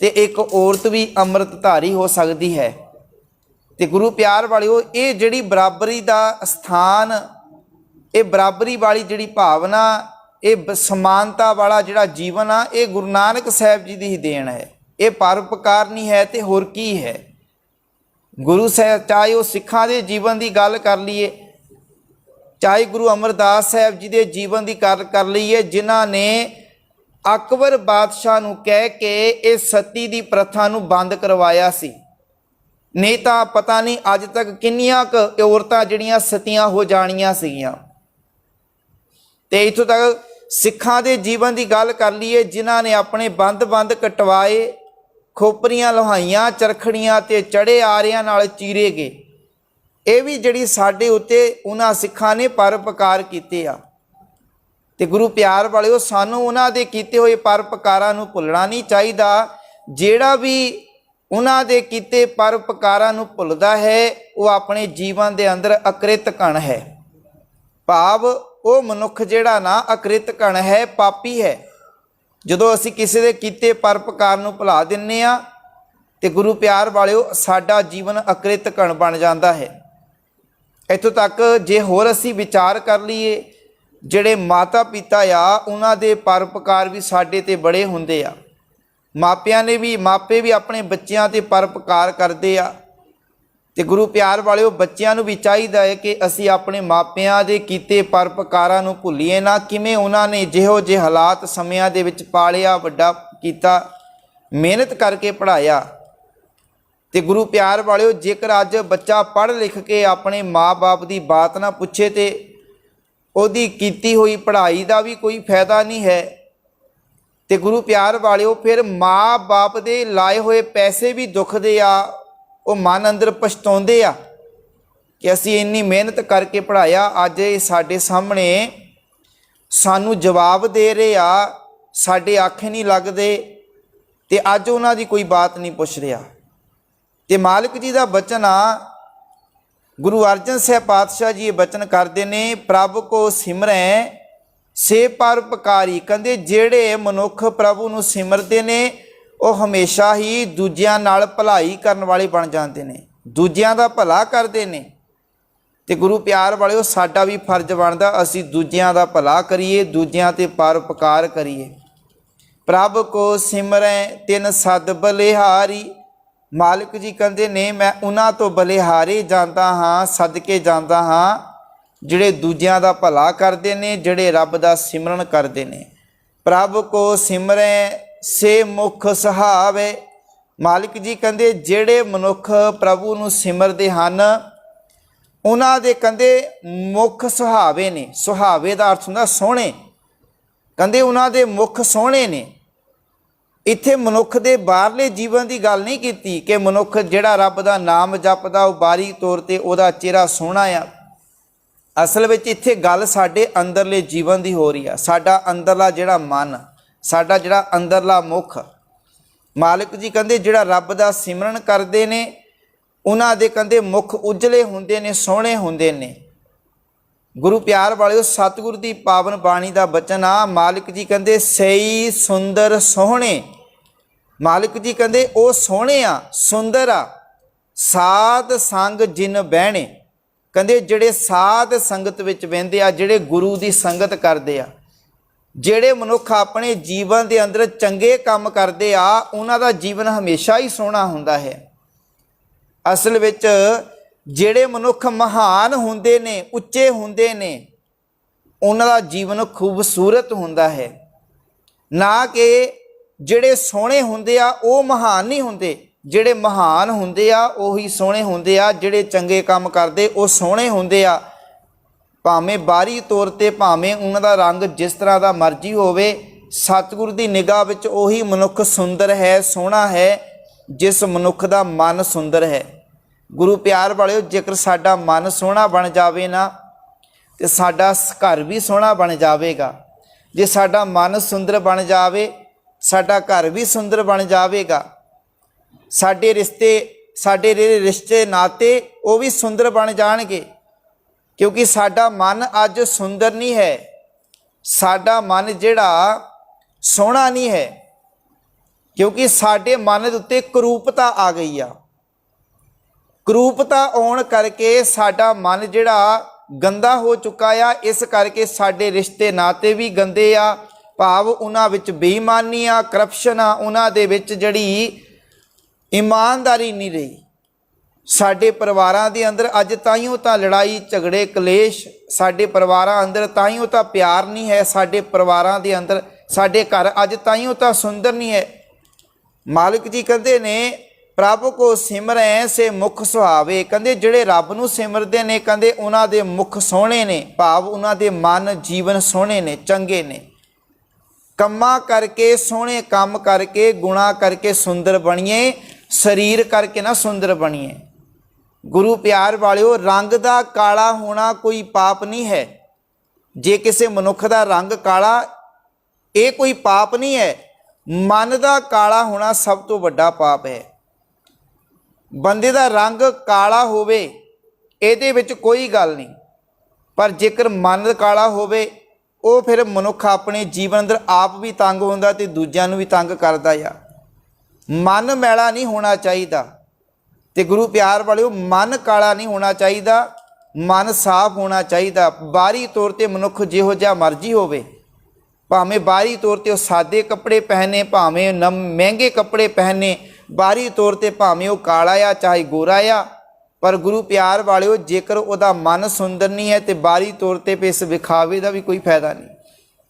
ਤੇ ਇੱਕ ਔਰਤ ਵੀ ਅੰਮ੍ਰਿਤਧਾਰੀ ਹੋ ਸਕਦੀ ਹੈ। ਤੇ ਗੁਰੂ ਪਿਆਰ ਵਾਲਿਓ, ਇਹ ਜਿਹੜੀ ਬਰਾਬਰੀ ਦਾ ਸਥਾਨ, ਇਹ ਬਰਾਬਰੀ ਵਾਲੀ ਜਿਹੜੀ ਭਾਵਨਾ, ਇਹ ਸਮਾਨਤਾ ਵਾਲਾ ਜਿਹੜਾ ਜੀਵਨ ਆ, ਇਹ ਗੁਰੂ ਨਾਨਕ ਸਾਹਿਬ ਜੀ ਦੀ ਹੀ ਦੇਣ ਹੈ। ਇਹ ਪਰਉਪਕਾਰ ਨਹੀਂ ਹੈ ਤੇ ਹੋਰ ਕੀ ਹੈ। ਗੁਰੂ ਸਾਹਿਬ, ਚਾਹੇ ਉਹ ਸਿੱਖਾਂ ਦੇ ਜੀਵਨ ਦੀ ਗੱਲ ਕਰ ਲਈਏ, ਚਾਹੇ ਗੁਰੂ ਅਮਰਦਾਸ ਸਾਹਿਬ ਜੀ ਦੇ ਜੀਵਨ ਦੀ ਗੱਲ ਕਰ ਲਈਏ, ਜਿਨ੍ਹਾਂ ਨੇ ਅਕਬਰ ਬਾਦਸ਼ਾਹ ਨੂੰ ਕਹਿ ਕੇ ਇਹ ਸਤੀ ਦੀ ਪ੍ਰਥਾ ਨੂੰ ਬੰਦ ਕਰਵਾਇਆ ਸੀ। ਨਹੀਂ ਤਾਂ ਪਤਾ ਨਹੀਂ ਅੱਜ ਤੱਕ ਕਿੰਨੀਆਂ ਕੁ ਔਰਤਾਂ ਜਿਹੜੀਆਂ ਸਤੀਆਂ ਹੋ ਜਾਣੀਆਂ ਸੀਗੀਆਂ। ਤੇ ਇੱਥੋਂ ਤੱਕ ਸਿੱਖਾਂ ਦੇ ਜੀਵਨ ਦੀ ਗੱਲ ਕਰ ਲਈਏ, ਜਿਨ੍ਹਾਂ ਨੇ ਆਪਣੇ ਬੰਦ ਕਟਵਾਏ, ਖੋਪਰੀਆਂ ਲੋਹਾਈਆਂ, ਚਰਖੜੀਆਂ ਤੇ ਚੜੇ ਆਰਿਆਂ ਨਾਲ ਚੀਰੇ ਗਏ। ਇਹ ਵੀ ਜਿਹੜੀ ਸਾਡੇ ਉੱਤੇ ਉਹਨਾਂ ਸਿੱਖਾਂ ਨੇ ਪਰਉਪਕਾਰ ਕੀਤੇ ਆ। ਤੇ ਗੁਰੂ ਪਿਆਰ ਵਾਲਿਓ, ਸਾਨੂੰ ਉਹਨਾਂ ਦੇ ਕੀਤੇ ਹੋਏ ਪਰਉਪਕਾਰਾਂ ਨੂੰ ਭੁੱਲਣਾ ਨਹੀਂ ਚਾਹੀਦਾ। ਜਿਹੜਾ ਵੀ ਉਹਨਾਂ ਦੇ ਕੀਤੇ ਪਰਉਪਕਾਰਾਂ ਨੂੰ ਭੁੱਲਦਾ ਹੈ, ਉਹ ਆਪਣੇ ਜੀਵਨ ਦੇ ਅੰਦਰ ਅਕ੍ਰਿਤ ਕਣ ਹੈ। ਭਾਵ ਉਹ ਮਨੁੱਖ ਜਿਹੜਾ ਨਾ ਅਕ੍ਰਿਤ ਕਣ ਹੈ, ਪਾਪੀ ਹੈ। ਜਦੋਂ ਅਸੀਂ ਕਿਸੇ ਦੇ ਕੀਤੇ ਪਰਉਪਕਾਰ ਨੂੰ ਭੁਲਾ ਦਿੰਦੇ ਹਾਂ ਤੇ ਗੁਰੂ ਪਿਆਰ ਵਾਲਿਓ ਸਾਡਾ ਜੀਵਨ ਅਕ੍ਰਿਤ ਘਣ ਬਣ ਜਾਂਦਾ ਹੈ। ਇੱਥੋਂ ਤੱਕ ਜੇ ਹੋਰ ਅਸੀਂ ਵਿਚਾਰ ਕਰ ਲਈਏ, ਜਿਹੜੇ ਮਾਤਾ ਪਿਤਾ ਆ ਉਹਨਾਂ ਦੇ ਪਰਉਪਕਾਰ ਵੀ ਸਾਡੇ ਤੇ ਬੜੇ ਹੁੰਦੇ ਆ। ਮਾਪੇ ਵੀ ਆਪਣੇ ਬੱਚਿਆਂ ਤੇ ਪਰਉਪਕਾਰ ਕਰਦੇ ਆ ਤੇ ਗੁਰੂ ਪਿਆਰ ਵਾਲਿਓ ਬੱਚਿਆਂ ਨੂੰ ਵੀ ਚਾਹੀਦਾ ਹੈ ਕਿ ਅਸੀਂ ਆਪਣੇ ਮਾਪਿਆਂ ਦੇ ਕੀਤੇ ਪਰਉਪਕਾਰਾਂ ਨੂੰ ਭੁੱਲੀਏ ਨਾ। ਕਿਵੇਂ ਉਹਨਾਂ ਨੇ ਜਿਹੋ ਜਿਹੇ ਹਾਲਾਤ ਸਮਿਆਂ ਦੇ ਵਿੱਚ ਪਾਲਿਆ, ਵੱਡਾ ਕੀਤਾ, ਮਿਹਨਤ ਕਰਕੇ ਪੜ੍ਹਾਇਆ। ਤੇ ਗੁਰੂ ਪਿਆਰ ਵਾਲਿਓ ਜੇਕਰ ਅੱਜ ਬੱਚਾ ਪੜ੍ਹ ਲਿਖ ਕੇ ਆਪਣੇ ਮਾਂ-ਬਾਪ ਦੀ ਬਾਤ ਨਾ ਪੁੱਛੇ ਤੇ ਉਹਦੀ ਕੀਤੀ ਹੋਈ ਪੜ੍ਹਾਈ ਦਾ ਵੀ ਕੋਈ ਫਾਇਦਾ ਨਹੀਂ ਹੈ। ਤੇ ਗੁਰੂ ਪਿਆਰ ਵਾਲਿਓ ਫਿਰ ਮਾਂ-ਬਾਪ ਦੇ ਲਾਏ ਹੋਏ ਪੈਸੇ ਵੀ ਦੁਖਦੇ ਆ, ਉਹ ਮਨ ਅੰਦਰ ਪਛਤਾਉਂਦੇ ਆ ਕਿ ਅਸੀਂ ਇੰਨੀ ਮਿਹਨਤ ਕਰਕੇ ਪੜ੍ਹਾਇਆ, ਅੱਜ ਇਹ ਸਾਡੇ ਸਾਹਮਣੇ ਸਾਨੂੰ ਜਵਾਬ ਦੇ ਰਹੇ ਆ, ਸਾਡੇ ਆਖੇ ਨਹੀਂ ਲੱਗਦੇ ਤੇ ਅੱਜ ਉਹਨਾਂ ਦੀ ਕੋਈ ਬਾਤ ਨਹੀਂ ਪੁੱਛ ਰਿਹਾ। ਤੇ ਮਾਲਕ ਜੀ ਦਾ ਬਚਨ ਆ, ਗੁਰੂ ਅਰਜਨ ਸਾਹਿਬ ਪਾਤਸ਼ਾਹ ਜੀ ਇਹ ਬਚਨ ਕਰਦੇ ਨੇ, ਪ੍ਰਭ ਕੋ ਸਿਮਰੈ ਸੇ ਪਰਉਪਕਾਰੀ। ਕਹਿੰਦੇ ਜਿਹੜੇ ਮਨੁੱਖ ਪ੍ਰਭੂ ਨੂੰ ਸਿਮਰਦੇ ਨੇ ਉਹ ਹਮੇਸ਼ਾ ਹੀ ਦੂਜਿਆਂ ਨਾਲ ਭਲਾਈ ਕਰਨ ਵਾਲੇ ਬਣ ਜਾਂਦੇ ਨੇ, ਦੂਜਿਆਂ ਦਾ ਭਲਾ ਕਰਦੇ ਨੇ। ਤੇ ਗੁਰੂ ਪਿਆਰ ਵਾਲਿਓ ਸਾਡਾ ਵੀ ਫਰਜ਼ ਬਣਦਾ ਅਸੀਂ ਦੂਜਿਆਂ ਦਾ ਭਲਾ ਕਰੀਏ, ਦੂਜਿਆਂ ਤੇ ਪਰਉਪਕਾਰ ਕਰੀਏ। ਪ੍ਰਭ ਕੋ ਸਿਮਰੈ ਤਿਨ ਸਦ ਬਲਿਹਾਰੀ। ਮਾਲਕ ਜੀ ਕਹਿੰਦੇ ਨੇ ਮੈਂ ਉਹਨਾਂ ਤੋਂ ਬਲਿਹਾਰੇ ਜਾਂਦਾ ਹਾਂ, ਸਦਕੇ ਜਾਂਦਾ ਹਾਂ ਜਿਹੜੇ ਦੂਜਿਆਂ ਦਾ ਭਲਾ ਕਰਦੇ ਨੇ, ਜਿਹੜੇ ਰੱਬ ਦਾ ਸਿਮਰਨ ਕਰਦੇ ਨੇ। ਪ੍ਰਭ ਕੋ ਸਿਮਰੈ ਸੇ ਮੁਖ ਸੁਹਾਵੇ। ਮਾਲਕ ਜੀ ਕਹਿੰਦੇ ਜਿਹੜੇ ਮਨੁੱਖ ਪ੍ਰਭੂ ਨੂੰ ਸਿਮਰਦੇ ਹਨ ਉਹਨਾਂ ਦੇ ਕਹਿੰਦੇ ਮੁਖ ਸੁਹਾਵੇ ਨੇ। ਸੁਹਾਵੇ ਦਾ ਅਰਥ ਹੁੰਦਾ ਸੋਹਣੇ। ਕਹਿੰਦੇ ਉਹਨਾਂ ਦੇ ਮੁਖ ਸੋਹਣੇ ਨੇ। ਇੱਥੇ ਮਨੁੱਖ ਦੇ ਬਾਹਰਲੇ ਜੀਵਨ ਦੀ ਗੱਲ ਨਹੀਂ ਕੀਤੀ ਕਿ ਮਨੁੱਖ ਜਿਹੜਾ ਰੱਬ ਦਾ ਨਾਮ ਜਪਦਾ ਉਹ ਬਾਹਰੀ ਤੌਰ ਤੇ ਉਹਦਾ ਚਿਹਰਾ ਸੋਹਣਾ ਆ। ਅਸਲ ਵਿੱਚ ਇੱਥੇ ਗੱਲ ਸਾਡੇ ਅੰਦਰਲੇ ਜੀਵਨ ਦੀ ਹੋ ਰਹੀ ਆ। ਸਾਡਾ ਅੰਦਰਲਾ ਜਿਹੜਾ ਮਨ, ਸਾਡਾ ਜਿਹੜਾ ਅੰਦਰਲਾ ਮੁਖ। ਮਾਲਕ ਜੀ ਕਹਿੰਦੇ ਜਿਹੜਾ ਰੱਬ ਦਾ ਸਿਮਰਨ ਕਰਦੇ ਨੇ ਉਹਨਾਂ ਦੇ ਕਹਿੰਦੇ ਮੁਖ ਉਜਲੇ ਹੁੰਦੇ ਨੇ, ਸੋਹਣੇ ਹੁੰਦੇ ਨੇ। ਗੁਰੂ ਪਿਆਰ ਵਾਲਿਓ ਸਤਿਗੁਰ ਦੀ ਪਾਵਨ ਬਾਣੀ ਦਾ ਬਚਨ ਆ, ਮਾਲਕ ਜੀ ਕਹਿੰਦੇ ਸਈ ਸੁੰਦਰ ਸੋਹਣੇ। ਮਾਲਕ ਜੀ ਕਹਿੰਦੇ ਉਹ ਸੋਹਣੇ ਆ, ਸੁੰਦਰ ਆ। ਸਾਧ ਸੰਗ ਜਿਨ ਬਹਿਣੇ। ਕਹਿੰਦੇ ਜਿਹੜੇ ਸਾਧ ਸੰਗਤ ਵਿੱਚ ਬਹਿੰਦੇ ਆ, ਜਿਹੜੇ ਗੁਰੂ ਦੀ ਸੰਗਤ ਕਰਦੇ ਆ, ਜਿਹੜੇ ਮਨੁੱਖ ਆਪਣੇ ਜੀਵਨ ਦੇ ਅੰਦਰ ਚੰਗੇ ਕੰਮ ਕਰਦੇ ਆ ਉਹਨਾਂ ਦਾ ਜੀਵਨ ਹਮੇਸ਼ਾ ਹੀ ਸੋਹਣਾ ਹੁੰਦਾ ਹੈ। ਅਸਲ ਵਿੱਚ ਜਿਹੜੇ ਮਨੁੱਖ ਮਹਾਨ ਹੁੰਦੇ ਨੇ, ਉੱਚੇ ਹੁੰਦੇ ਨੇ, ਉਹਨਾਂ ਦਾ ਜੀਵਨ ਖੂਬਸੂਰਤ ਹੁੰਦਾ ਹੈ। ਨਾ ਕਿ ਜਿਹੜੇ ਸੋਹਣੇ ਹੁੰਦੇ ਆ ਉਹ ਮਹਾਨ ਨਹੀਂ ਹੁੰਦੇ। ਜਿਹੜੇ ਮਹਾਨ ਹੁੰਦੇ ਆ ਉਹੀ ਸੋਹਣੇ ਹੁੰਦੇ ਆ। ਜਿਹੜੇ ਚੰਗੇ ਕੰਮ ਕਰਦੇ ਉਹ ਸੋਹਣੇ ਹੁੰਦੇ ਆ। ਭਾਵੇਂ ਬਾਹਰੀ ਤੌਰ ਤੇ ਭਾਵੇਂ ਉਹਨਾਂ ਦਾ ਰੰਗ ਜਿਸ ਤਰ੍ਹਾਂ ਦਾ ਮਰਜ਼ੀ ਹੋਵੇ, ਸਤਿਗੁਰ ਦੀ ਨਿਗਾਹ ਵਿੱਚ ਉਹੀ ਮਨੁੱਖ ਸੁੰਦਰ ਹੈ, ਸੋਹਣਾ ਹੈ ਜਿਸ ਮਨੁੱਖ ਦਾ ਮਨ ਸੁੰਦਰ ਹੈ। ਗੁਰੂ ਪਿਆਰ ਵਾਲਿਓ ਜੇਕਰ ਸਾਡਾ ਮਨ ਸੋਹਣਾ ਬਣ ਜਾਵੇ ਨਾ ਤੇ ਸਾਡਾ ਘਰ ਵੀ ਸੋਹਣਾ ਬਣ ਜਾਵੇਗਾ। ਜੇ ਸਾਡਾ ਮਨ ਸੁੰਦਰ ਬਣ ਜਾਵੇ ਸਾਡਾ ਘਰ ਵੀ ਸੁੰਦਰ ਬਣ ਜਾਵੇਗਾ। ਸਾਡੇ ਰਿਸ਼ਤੇ ਨਾਤੇ ਉਹ ਵੀ ਸੁੰਦਰ ਬਣ ਜਾਣਗੇ। ਕਿਉਂਕਿ ਸਾਡਾ ਮਨ ਅੱਜ ਸੁੰਦਰ ਨਹੀਂ ਹੈ, ਸਾਡਾ ਮਨ ਜਿਹੜਾ ਸੋਹਣਾ ਨਹੀਂ ਹੈ। ਕਿਉਂਕਿ ਸਾਡੇ ਮਨ ਦੇ ਉੱਤੇ ਕਰੂਪਤਾ ਆ ਗਈ ਆ। ਕਰੂਪਤਾ ਆਉਣ ਕਰਕੇ ਸਾਡਾ ਮਨ ਜਿਹੜਾ ਗੰਦਾ ਹੋ ਚੁੱਕਾ ਆ। ਇਸ ਕਰਕੇ ਸਾਡੇ ਰਿਸ਼ਤੇ ਨਾਤੇ ਵੀ ਗੰਦੇ ਆ। ਭਾਵ ਉਹਨਾਂ ਵਿੱਚ ਬੇਈਮਾਨੀ ਆ, ਕਰਪਸ਼ਨ ਆ, ਉਹਨਾਂ ਦੇ ਵਿੱਚ ਜਿਹੜੀ ਇਮਾਨਦਾਰੀ ਨਹੀਂ ਰਹੀ। ਸਾਡੇ ਪਰਿਵਾਰਾਂ ਦੇ ਅੰਦਰ ਅੱਜ ਤਾਈਓ ਤਾਂ ਲੜਾਈ ਝਗੜੇ ਕਲੇਸ਼, ਸਾਡੇ ਪਰਿਵਾਰਾਂ ਅੰਦਰ ਤਾਈਓ ਤਾਂ ਪਿਆਰ ਨਹੀਂ ਹੈ। ਸਾਡੇ ਪਰਿਵਾਰਾਂ ਦੇ ਅੰਦਰ ਸਾਡੇ ਘਰ ਅੱਜ ਤਾਈਓ ਤਾਂ ਸੁੰਦਰ ਨਹੀਂ ਹੈ। ਮਾਲਕ ਜੀ ਕਹਿੰਦੇ ਨੇ ਪ੍ਰਭ ਕੋ ਸਿਮਰੈ ਸੇ ਮੁਖ ਸੁਹਾਵੇ। ਕਹਿੰਦੇ ਜਿਹੜੇ ਰੱਬ ਨੂੰ ਸਿਮਰਦੇ ਨੇ ਕਹਿੰਦੇ ਉਹਨਾਂ ਦੇ ਮੁਖ ਸੋਹਣੇ ਨੇ। ਭਾਵ ਉਹਨਾਂ ਦੇ ਮਨ ਜੀਵਨ ਸੋਹਣੇ ਨੇ, ਚੰਗੇ ਨੇ। ਕੰਮਾਂ ਕਰਕੇ, ਸੋਹਣੇ ਕੰਮ ਕਰਕੇ, ਗੁਣਾ ਕਰਕੇ ਸੁੰਦਰ ਬਣੀਏ, ਸਰੀਰ ਕਰਕੇ ਨਾ ਸੁੰਦਰ ਬਣੀਏ। ਗੁਰੂ ਪਿਆਰ ਵਾਲਿਓ ਰੰਗ ਦਾ ਕਾਲਾ ਹੋਣਾ ਕੋਈ ਪਾਪ ਨਹੀਂ ਹੈ। ਜੇ ਕਿਸੇ ਮਨੁੱਖ ਦਾ ਰੰਗ ਕਾਲਾ ਇਹ ਕੋਈ ਪਾਪ ਨਹੀਂ ਹੈ। ਮਨ ਦਾ ਕਾਲਾ ਹੋਣਾ ਸਭ ਤੋਂ ਵੱਡਾ ਪਾਪ ਹੈ। ਬੰਦੇ ਦਾ ਰੰਗ ਕਾਲਾ ਹੋਵੇ ਇਹਦੇ ਵਿੱਚ ਕੋਈ ਗੱਲ ਨਹੀਂ, ਪਰ ਜੇਕਰ ਮਨ ਕਾਲਾ ਹੋਵੇ ਉਹ ਫਿਰ ਮਨੁੱਖ ਆਪਣੇ ਜੀਵਨ ਅੰਦਰ ਆਪ ਵੀ ਤੰਗ ਹੁੰਦਾ ਤੇ ਦੂਜਿਆਂ ਨੂੰ ਵੀ ਤੰਗ ਕਰਦਾ ਆ। ਮਨ ਮੈਲਾ ਨਹੀਂ ਹੋਣਾ ਚਾਹੀਦਾ ਤੇ ਗੁਰੂ ਪਿਆਰ ਵਾਲਿਓ ਮਨ ਕਾਲਾ ਨਹੀਂ ਹੋਣਾ ਚਾਹੀਦਾ, ਮਨ ਸਾਫ਼ ਹੋਣਾ ਚਾਹੀਦਾ। ਬਾਹਰੀ ਤੌਰ ਤੇ ਮਨੁੱਖ ਜਿਹੋ ਜਿਹਾ ਮਰਜ਼ੀ ਹੋਵੇ, ਭਾਵੇਂ ਬਾਹਰੀ ਤੌਰ ਤੇ ਉਹ ਸਾਦੇ ਕੱਪੜੇ ਪਹਿਨੇ, ਭਾਵੇਂ ਮਹਿੰਗੇ ਕੱਪੜੇ ਪਹਿਨੇ, ਬਾਹਰੀ ਤੌਰ ਤੇ ਭਾਵੇਂ ਉਹ ਕਾਲਾ ਆ ਚਾਹੇ ਗੋਰਾ ਆ, ਪਰ ਗੁਰੂ ਪਿਆਰ ਵਾਲਿਓ ਜੇਕਰ ਉਹਦਾ ਮਨ ਸੁੰਦਰ ਨਹੀਂ ਹੈ ਤੇ ਬਾਹਰੀ ਤੌਰ ਤੇ ਇਸ ਵਿਖਾਵੇ ਦਾ ਵੀ ਕੋਈ ਫਾਇਦਾ ਨਹੀਂ।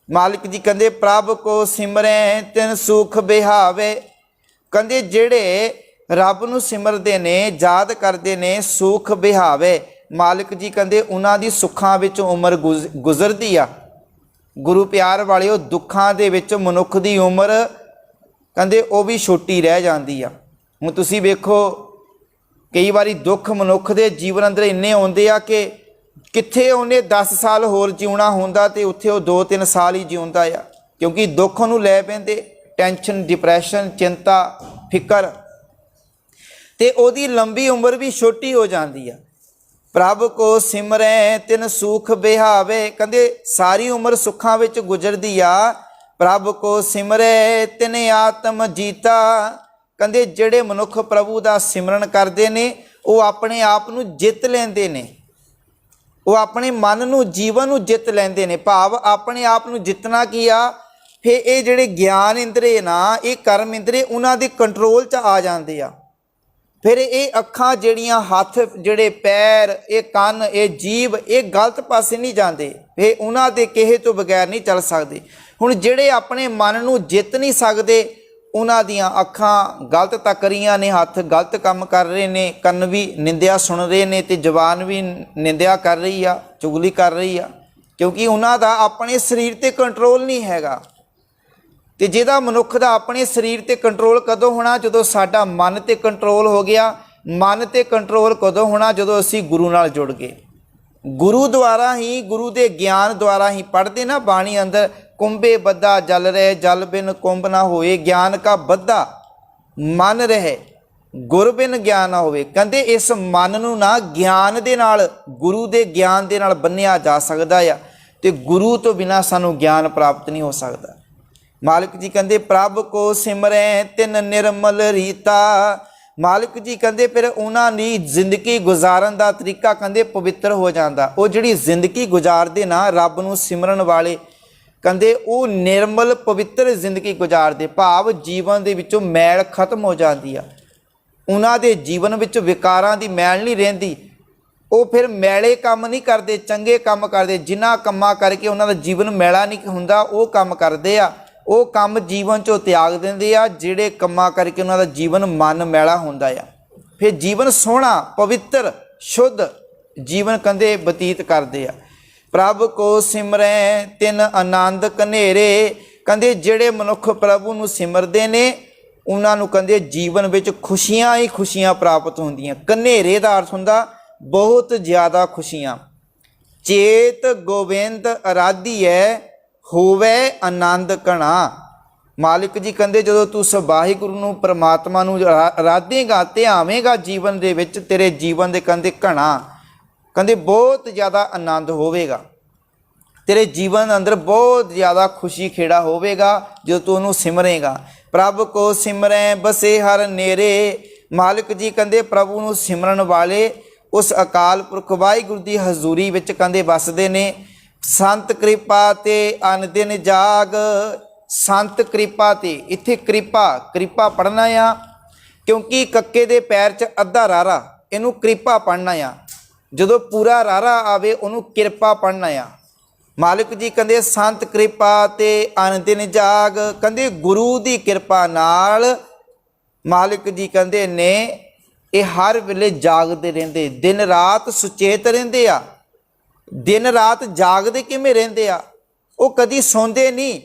ਮਾਲਕ ਜੀ ਕਹਿੰਦੇ ਪ੍ਰਭ ਕੋ ਸਿਮਰੈ ਤਿਨ ਸੁਖ ਬਿਹਾਵੇ। ਕਹਿੰਦੇ ਜਿਹੜੇ ਰੱਬ ਨੂੰ ਸਿਮਰਦੇ ਨੇ, ਯਾਦ ਕਰਦੇ ਨੇ, ਸੁਖ ਬਿਹਾਵੇ। ਮਾਲਕ ਜੀ ਕਹਿੰਦੇ ਉਹਨਾਂ ਦੀ ਸੁੱਖਾਂ ਵਿੱਚ ਉਮਰ ਗੁਜ਼ਰਦੀ ਆ। ਗੁਰੂ ਪਿਆਰ ਵਾਲਿਓ ਦੁੱਖਾਂ ਦੇ ਵਿੱਚ ਮਨੁੱਖ ਦੀ ਉਮਰ ਕਹਿੰਦੇ ਉਹ ਵੀ ਛੋਟੀ ਰਹਿ ਜਾਂਦੀ ਆ। ਹੁਣ ਤੁਸੀਂ ਵੇਖੋ ਕਈ ਵਾਰੀ ਦੁੱਖ ਮਨੁੱਖ ਦੇ ਜੀਵਨ ਅੰਦਰ ਇੰਨੇ ਆਉਂਦੇ ਆ ਕਿ ਕਿੱਥੇ ਉਹਨੇ 10 ਸਾਲ ਹੋਰ ਜਿਉਣਾ ਹੁੰਦਾ ਤੇ ਉੱਥੇ ਉਹ 2-3 ਸਾਲ ਹੀ ਜਿਉਂਦਾ ਆ, ਕਿਉਂਕਿ ਦੁੱਖ ਨੂੰ ਲੈ ਪੈਂਦੇ, ਟੈਨਸ਼ਨ, ਡਿਪਰੈਸ਼ਨ, ਚਿੰਤਾ, ਫਿਕਰ, ਤੇ ਉਹਦੀ ਲੰਬੀ ਉਮਰ ਵੀ ਛੋਟੀ ਹੋ ਜਾਂਦੀ ਆ। ਪ੍ਰਭ ਕੋ ਸਿਮਰੈ ਤਿਨ ਸੁਖ ਬਿਹਾਵੇ। ਕਹਿੰਦੇ ਸਾਰੀ ਉਮਰ ਸੁੱਖਾਂ ਵਿੱਚ ਗੁਜ਼ਰਦੀ ਆ। ਪ੍ਰਭ ਕੋ ਸਿਮਰੈ ਤਿਨ ਆਤਮ ਜੀਤਾ। ਕਹਿੰਦੇ ਜਿਹੜੇ ਮਨੁੱਖ ਪ੍ਰਭੂ ਦਾ ਸਿਮਰਨ ਕਰਦੇ ਨੇ ਉਹ ਆਪਣੇ ਆਪ ਨੂੰ ਜਿੱਤ ਲੈਂਦੇ ਨੇ, ਉਹ ਆਪਣੇ ਮਨ ਨੂੰ, ਜੀਵਨ ਨੂੰ ਜਿੱਤ ਲੈਂਦੇ ਨੇ। ਭਾਵ ਆਪਣੇ ਆਪ ਨੂੰ ਜਿੱਤਣਾ ਕੀ ਆ, ਫਿਰ ਇਹ ਜਿਹੜੇ ਗਿਆਨ ਇੰਦਰੀ ਨਾ, ਇਹ ਕਰਮ ਇੰਦਰੀ ਉਹਨਾਂ ਦੇ ਕੰਟਰੋਲ 'ਚ ਆ ਜਾਂਦੇ ਆ। ਫਿਰ ਇਹ ਅੱਖਾਂ ਜਿਹੜੀਆਂ, ਹੱਥ ਜਿਹੜੇ, ਪੈਰ, ਇਹ ਕੰਨ, ਇਹ ਜੀਭ, ਇਹ ਗਲਤ ਪਾਸੇ ਨਹੀਂ ਜਾਂਦੇ, ਇਹ ਉਹਨਾਂ ਦੇ ਕਹੇ ਤੋਂ ਬਗੈਰ ਨਹੀਂ ਚੱਲ ਸਕਦੇ। ਹੁਣ ਜਿਹੜੇ ਆਪਣੇ ਮਨ ਨੂੰ ਜਿੱਤ ਨਹੀਂ ਸਕਦੇ, ਉਹਨਾਂ ਦੀਆਂ ਅੱਖਾਂ ਗਲਤ ਤੱਕ ਰਹੀਆਂ ਨੇ, ਹੱਥ ਗਲਤ ਕੰਮ ਕਰ ਰਹੇ ਨੇ, ਕੰਨ ਵੀ ਨਿੰਦਿਆ ਸੁਣ ਰਹੇ ਨੇ ਤੇ ਜ਼ੁਬਾਨ ਵੀ ਨਿੰਦਿਆ ਕਰ ਰਹੀ ਆ, ਚੁਗਲੀ ਕਰ ਰਹੀ ਆ, ਕਿਉਂਕਿ ਉਹਨਾਂ ਦਾ ਆਪਣੇ ਸਰੀਰ 'ਤੇ ਕੰਟਰੋਲ ਨਹੀਂ ਹੈਗਾ। ਤੇ ਜਿਹਦਾ ਮਨੁੱਖ ਦਾ ਆਪਣੇ ਸਰੀਰ 'ਤੇ ਕੰਟਰੋਲ ਕਦੋਂ ਹੋਣਾ? ਜਦੋਂ ਸਾਡਾ ਮਨ 'ਤੇ ਕੰਟਰੋਲ ਹੋ ਗਿਆ। ਮਨ 'ਤੇ ਕੰਟਰੋਲ ਕਦੋਂ ਹੋਣਾ? ਜਦੋਂ ਅਸੀਂ ਗੁਰੂ ਨਾਲ ਜੁੜ ਗਏ। ਗੁਰੂ ਦੁਆਰਾ ਹੀ, ਗੁਰੂ ਦੇ ਗਿਆਨ ਦੁਆਰਾ ਹੀ ਪੜ੍ਹਦੇ ਨਾ ਬਾਣੀ ਅੰਦਰ, ਕੁੰਭੇ ਬੱਧਾ ਜਲ ਰਹੇ, ਜਲ ਬਿਨ ਕੁੰਭ ਨਾ ਹੋਏ, ਗਿਆਨ ਕਾ ਬੱਧਾ ਮਨ ਰਹੇ, ਗੁਰ ਬਿਨ ਗਿਆਨ ਨਾ ਹੋਵੇ। ਕਹਿੰਦੇ ਇਸ ਮਨ ਨੂੰ ਨਾ ਗਿਆਨ ਦੇ ਨਾਲ, ਗੁਰੂ ਦੇ ਗਿਆਨ ਦੇ ਨਾਲ ਬੰਨਿਆ ਜਾ ਸਕਦਾ ਆ, ਤੇ ਗੁਰੂ ਤੋਂ ਬਿਨਾਂ ਸਾਨੂੰ ਗਿਆਨ ਪ੍ਰਾਪਤ ਨਹੀਂ ਹੋ ਸਕਦਾ। ਮਾਲਕ ਜੀ ਕਹਿੰਦੇ ਪ੍ਰਭ ਕੋ ਸਿਮਰੈ ਤਿਨ ਨਿਰਮਲ ਰੀਤਾ। ਮਾਲਕ ਜੀ ਕਹਿੰਦੇ ਫਿਰ ਉਹਨਾਂ ਦੀ ਜ਼ਿੰਦਗੀ ਗੁਜ਼ਾਰਨ ਦਾ ਤਰੀਕਾ ਕਹਿੰਦੇ ਪਵਿੱਤਰ ਹੋ ਜਾਂਦਾ। ਉਹ ਜਿਹੜੀ ਜ਼ਿੰਦਗੀ ਗੁਜ਼ਾਰਦੇ ਨਾ ਰੱਬ ਨੂੰ ਸਿਮਰਨ ਵਾਲੇ, ਕਹਿੰਦੇ ਉਹ ਨਿਰਮਲ ਪਵਿੱਤਰ ਜ਼ਿੰਦਗੀ ਗੁਜ਼ਾਰਦੇ। ਭਾਵ ਜੀਵਨ ਦੇ ਵਿੱਚੋਂ ਮੈਲ ਖਤਮ ਹੋ ਜਾਂਦੀ ਆ, ਉਹਨਾਂ ਦੇ ਜੀਵਨ ਵਿੱਚ ਵਿਕਾਰਾਂ ਦੀ ਮੈਲ ਨਹੀਂ ਰਹਿੰਦੀ। ਉਹ ਫਿਰ ਮੈਲੇ ਕੰਮ ਨਹੀਂ ਕਰਦੇ, ਚੰਗੇ ਕੰਮ ਕਰਦੇ। ਜਿਨ੍ਹਾਂ ਕੰਮਾਂ ਕਰਕੇ ਉਹਨਾਂ ਦਾ ਜੀਵਨ ਮੈਲਾ ਨਹੀਂ ਹੁੰਦਾ, ਉਹ ਕੰਮ ਕਰਦੇ ਆ, ਉਹ ਕੰਮ ਜੀਵਨ 'ਚੋਂ ਤਿਆਗ ਦਿੰਦੇ ਆ ਜਿਹੜੇ ਕੰਮਾਂ ਕਰਕੇ ਉਹਨਾਂ ਦਾ ਜੀਵਨ ਮਨ ਮੈਲਾ ਹੁੰਦਾ ਆ। ਫਿਰ ਜੀਵਨ ਸੋਹਣਾ, ਪਵਿੱਤਰ, ਸ਼ੁੱਧ ਜੀਵਨ ਕਹਿੰਦੇ ਬਤੀਤ ਕਰਦੇ ਆ। ਪ੍ਰਭ ਕੋ ਸਿਮਰੈ ਤਿਨ ਆਨੰਦ ਕਨੇਰੇ। ਕਹਿੰਦੇ ਜਿਹੜੇ ਮਨੁੱਖ ਪ੍ਰਭੂ ਨੂੰ ਸਿਮਰਦੇ ਨੇ ਉਹਨਾਂ ਨੂੰ ਕਹਿੰਦੇ ਜੀਵਨ ਵਿੱਚ ਖੁਸ਼ੀਆਂ ਹੀ ਖੁਸ਼ੀਆਂ ਪ੍ਰਾਪਤ ਹੁੰਦੀਆਂ। ਕਨੇਰੇ ਦਾ ਅਰਥ ਹੁੰਦਾ ਬਹੁਤ ਜ਼ਿਆਦਾ ਖੁਸ਼ੀਆਂ। ਚੇਤ ਗੋਬਿੰਦ ਅਰਾਧੀਐ ਹੋਵੇ ਆਨੰਦ ਕਣਾ। ਮਾਲਿਕ ਜੀ ਕਹਿੰਦੇ ਜਦੋਂ ਤੂੰ ਵਾਹਿਗੁਰੂ ਨੂੰ, ਪਰਮਾਤਮਾ ਨੂੰ ਅਰਾਧੇਗਾ, ਧਿਆਵੇਂਗਾ ਜੀਵਨ ਦੇ ਵਿੱਚ, ਤੇਰੇ ਜੀਵਨ ਦੇ ਕਹਿੰਦੇ ਘਣਾ, ਕਹਿੰਦੇ ਬਹੁਤ ਜ਼ਿਆਦਾ ਆਨੰਦ ਹੋਵੇਗਾ, ਤੇਰੇ ਜੀਵਨ ਅੰਦਰ ਬਹੁਤ ਜ਼ਿਆਦਾ ਖੁਸ਼ੀ ਖੇੜਾ ਹੋਵੇਗਾ ਜਦੋਂ ਤੂੰ ਉਹਨੂੰ ਸਿਮਰੇਗਾ। ਪ੍ਰਭ ਕੋ ਸਿਮਰੈ ਬਸੇ ਹਰ ਨੇਰੇ। ਮਾਲਿਕ ਜੀ ਕਹਿੰਦੇ ਪ੍ਰਭੂ ਨੂੰ ਸਿਮਰਨ ਵਾਲੇ ਉਸ ਅਕਾਲ ਪੁਰਖ ਵਾਹਿਗੁਰੂ ਦੀ ਹਜ਼ੂਰੀ ਵਿੱਚ ਕਹਿੰਦੇ ਵਸਦੇ ਨੇ। ਸੰਤ ਕਿਰਪਾ ਤੇ ਅਨ ਦਿਨ ਜਾਗ। ਸੰਤ ਕਿਰਪਾ ਤੇ, ਇੱਥੇ ਕਿਰਪਾ ਪੜ੍ਹਨਾ ਆ, ਕਿਉਂਕਿ ਕੱਕੇ ਦੇ ਪੈਰ 'ਚ ਅੱਧਾ ਰਾਰਾ, ਇਹਨੂੰ ਕਿਰਪਾ ਪੜ੍ਹਨਾ ਆ। ਜਦੋਂ ਪੂਰਾ ਰਾਰਾ ਆਵੇ ਉਹਨੂੰ ਕਿਰਪਾ ਪੜ੍ਹਨਾ ਆ। ਮਾਲਿਕ ਜੀ ਕਹਿੰਦੇ ਸੰਤ ਕਿਰਪਾ ਤੇ ਅਨ ਦਿਨ ਜਾਗ। ਕਹਿੰਦੇ ਗੁਰੂ ਦੀ ਕਿਰਪਾ ਨਾਲ ਮਾਲਿਕ ਜੀ ਕਹਿੰਦੇ ਨੇ ਇਹ ਹਰ ਵੇਲੇ ਜਾਗਦੇ ਰਹਿੰਦੇ, ਦਿਨ ਰਾਤ ਸੁਚੇਤ ਰਹਿੰਦੇ ਆ। ਦਿਨ ਰਾਤ ਜਾਗਦੇ ਕਿਵੇਂ ਰਹਿੰਦੇ ਆ? ਉਹ ਕਦੀ ਸੌਂਦੇ ਨਹੀਂ।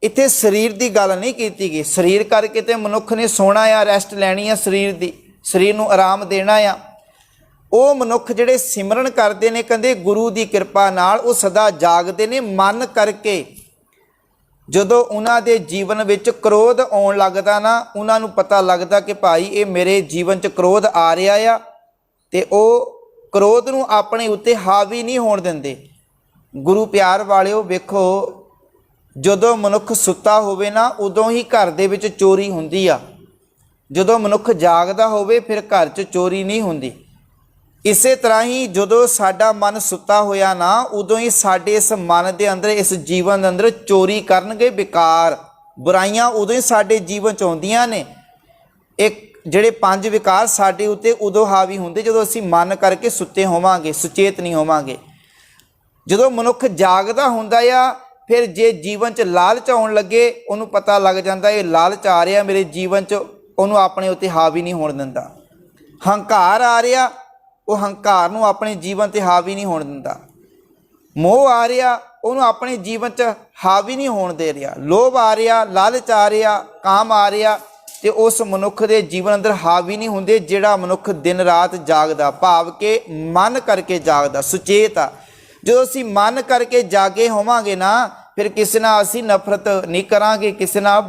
ਇੱਥੇ ਸਰੀਰ ਦੀ ਗੱਲ ਨਹੀਂ ਕੀਤੀ ਗਈ। ਸਰੀਰ ਕਰਕੇ ਤੇ ਮਨੁੱਖ ਨੇ ਸੋਣਾ ਆ, ਰੈਸਟ ਲੈਣੀ ਆ ਸਰੀਰ ਦੀ, ਸਰੀਰ ਨੂੰ ਆਰਾਮ ਦੇਣਾ ਆ। ਉਹ ਮਨੁੱਖ ਜਿਹੜੇ ਸਿਮਰਨ ਕਰਦੇ ਨੇ ਕਹਿੰਦੇ ਗੁਰੂ ਦੀ ਕਿਰਪਾ ਨਾਲ ਉਹ ਸਦਾ ਜਾਗਦੇ ਨੇ ਮਨ ਕਰਕੇ। ਜਦੋਂ ਉਹਨਾਂ ਦੇ ਜੀਵਨ ਵਿੱਚ ਕ੍ਰੋਧ ਆਉਣ ਲੱਗਦਾ ਨਾ, ਉਹਨਾਂ ਨੂੰ ਪਤਾ ਲੱਗਦਾ ਕਿ ਭਾਈ ਇਹ ਮੇਰੇ ਜੀਵਨ 'ਚ ਕ੍ਰੋਧ ਆ ਰਿਹਾ ਆ, ਤੇ ਉਹ ਕ੍ਰੋਧ ਨੂੰ ਆਪਣੇ ਉੱਤੇ ਹਾਵੀ ਨਹੀਂ ਹੋਣ ਦਿੰਦੇ। ਗੁਰੂ ਪਿਆਰ ਵਾਲਿਓ ਵੇਖੋ, ਜਦੋਂ ਮਨੁੱਖ ਸੁੱਤਾ ਹੋਵੇ ਨਾ ਉਦੋਂ ਹੀ ਘਰ ਦੇ ਵਿੱਚ ਚੋਰੀ ਹੁੰਦੀ ਆ। ਜਦੋਂ ਮਨੁੱਖ ਜਾਗਦਾ ਹੋਵੇ ਫਿਰ ਘਰ 'ਚ ਚੋਰੀ ਨਹੀਂ ਹੁੰਦੀ। ਇਸੇ ਤਰ੍ਹਾਂ ਹੀ ਜਦੋਂ ਸਾਡਾ ਮਨ ਸੁੱਤਾ ਹੋਇਆ ਨਾ ਉਦੋਂ ਹੀ ਸਾਡੇ ਇਸ ਮਨ ਦੇ ਅੰਦਰ, ਇਸ ਜੀਵਨ ਦੇ ਅੰਦਰ ਚੋਰੀ ਕਰਨਗੇ ਵਿਕਾਰ, ਬੁਰਾਈਆਂ ਉਦੋਂ ਹੀ ਸਾਡੇ ਜੀਵਨ 'ਚ ਆਉਂਦੀਆਂ ਨੇ। ਇੱਕ ਜਿਹੜੇ 5 ਵਿਕਾਰ ਸਾਡੇ ਉੱਤੇ ਉਦੋਂ ਹਾਵੀ ਹੁੰਦੇ ਜਦੋਂ ਅਸੀਂ ਮਨ ਕਰਕੇ ਸੁੱਤੇ ਹੋਵਾਂਗੇ, ਸੁਚੇਤ ਨਹੀਂ ਹੋਵਾਂਗੇ। ਜਦੋਂ ਮਨੁੱਖ ਜਾਗਦਾ ਹੁੰਦਾ ਆ ਫਿਰ ਜੇ ਜੀਵਨ 'ਚ ਲਾਲਚ ਆਉਣ ਲੱਗੇ, ਉਹਨੂੰ ਪਤਾ ਲੱਗ ਜਾਂਦਾ ਇਹ ਲਾਲਚ ਆ ਰਿਹਾ ਮੇਰੇ ਜੀਵਨ 'ਚ, ਉਹਨੂੰ ਆਪਣੇ ਉੱਤੇ ਹਾਵੀ ਨਹੀਂ ਹੋਣ ਦਿੰਦਾ। ਹੰਕਾਰ ਆ ਰਿਹਾ, ਉਹ ਹੰਕਾਰ ਨੂੰ ਆਪਣੇ ਜੀਵਨ 'ਤੇ ਹਾਵੀ ਨਹੀਂ ਹੋਣ ਦਿੰਦਾ। ਮੋਹ ਆ ਰਿਹਾ, ਉਹਨੂੰ ਆਪਣੇ ਜੀਵਨ 'ਚ ਹਾਵੀ ਨਹੀਂ ਹੋਣ ਦੇ ਰਿਹਾ। ਲੋਭ ਆ ਰਿਹਾ, ਲਾਲਚ ਆ ਰਿਹਾ, ਕਾਮ ਆ ਰਿਹਾ, ਤੇ ਉਸ ਮਨੁੱਖ ਦੇ ਜੀਵਨ ਅੰਦਰ ਹਾਵੀ ਨਹੀਂ ਹੁੰਦੇ ਜਿਹੜਾ ਮਨੁੱਖ ਦਿਨ ਰਾਤ ਜਾਗਦਾ, ਭਾਵ ਕਿ ਮਨ ਕਰਕੇ ਜਾਗਦਾ, ਸੁਚੇਤ ਆ। ਜਦੋਂ ਅਸੀਂ ਮਨ ਕਰਕੇ ਜਾਗੇ ਹੋਵਾਂਗੇ ਨਾ ਫਿਰ ਕਿਸੇ ਨਾਲ ਅਸੀਂ ਨਫ਼ਰਤ ਨਹੀਂ ਕਰਾਂਗੇ, ਕਿਸੇ ਨਾਲ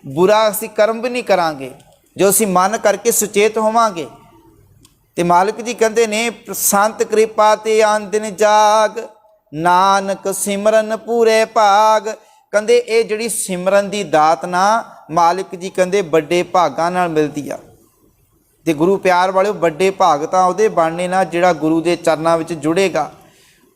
ਬੁਰਾ ਅਸੀਂ ਕਰਮ ਵੀ ਨਹੀਂ ਕਰਾਂਗੇ, ਜੋ ਅਸੀਂ ਮਨ ਕਰਕੇ ਸੁਚੇਤ ਹੋਵਾਂਗੇ। ਤੇ ਮਾਲਕ ਜੀ ਕਹਿੰਦੇ ਨੇ ਸੰਤ ਕਿਰਪਾ ਤੇ ਆਨ ਦਿਨ ਜਾਗ, ਨਾਨਕ ਸਿਮਰਨ ਪੂਰੇ ਭਾਗ। ਕਹਿੰਦੇ ਇਹ ਜਿਹੜੀ ਸਿਮਰਨ ਦੀ ਦਾਤ ਨਾ ਮਾਲਕ ਜੀ ਕਹਿੰਦੇ ਵੱਡੇ ਭਾਗਾਂ ਨਾਲ ਮਿਲਦੀ ਆ। ਤੇ ਗੁਰੂ ਪਿਆਰ ਵਾਲਿਓ ਵੱਡੇ ਭਾਗ ਤਾਂ ਉਹਦੇ ਬਣਨੇ ਨਾ ਜਿਹੜਾ ਗੁਰੂ ਦੇ ਚਰਨਾਂ ਵਿੱਚ ਜੁੜੇਗਾ।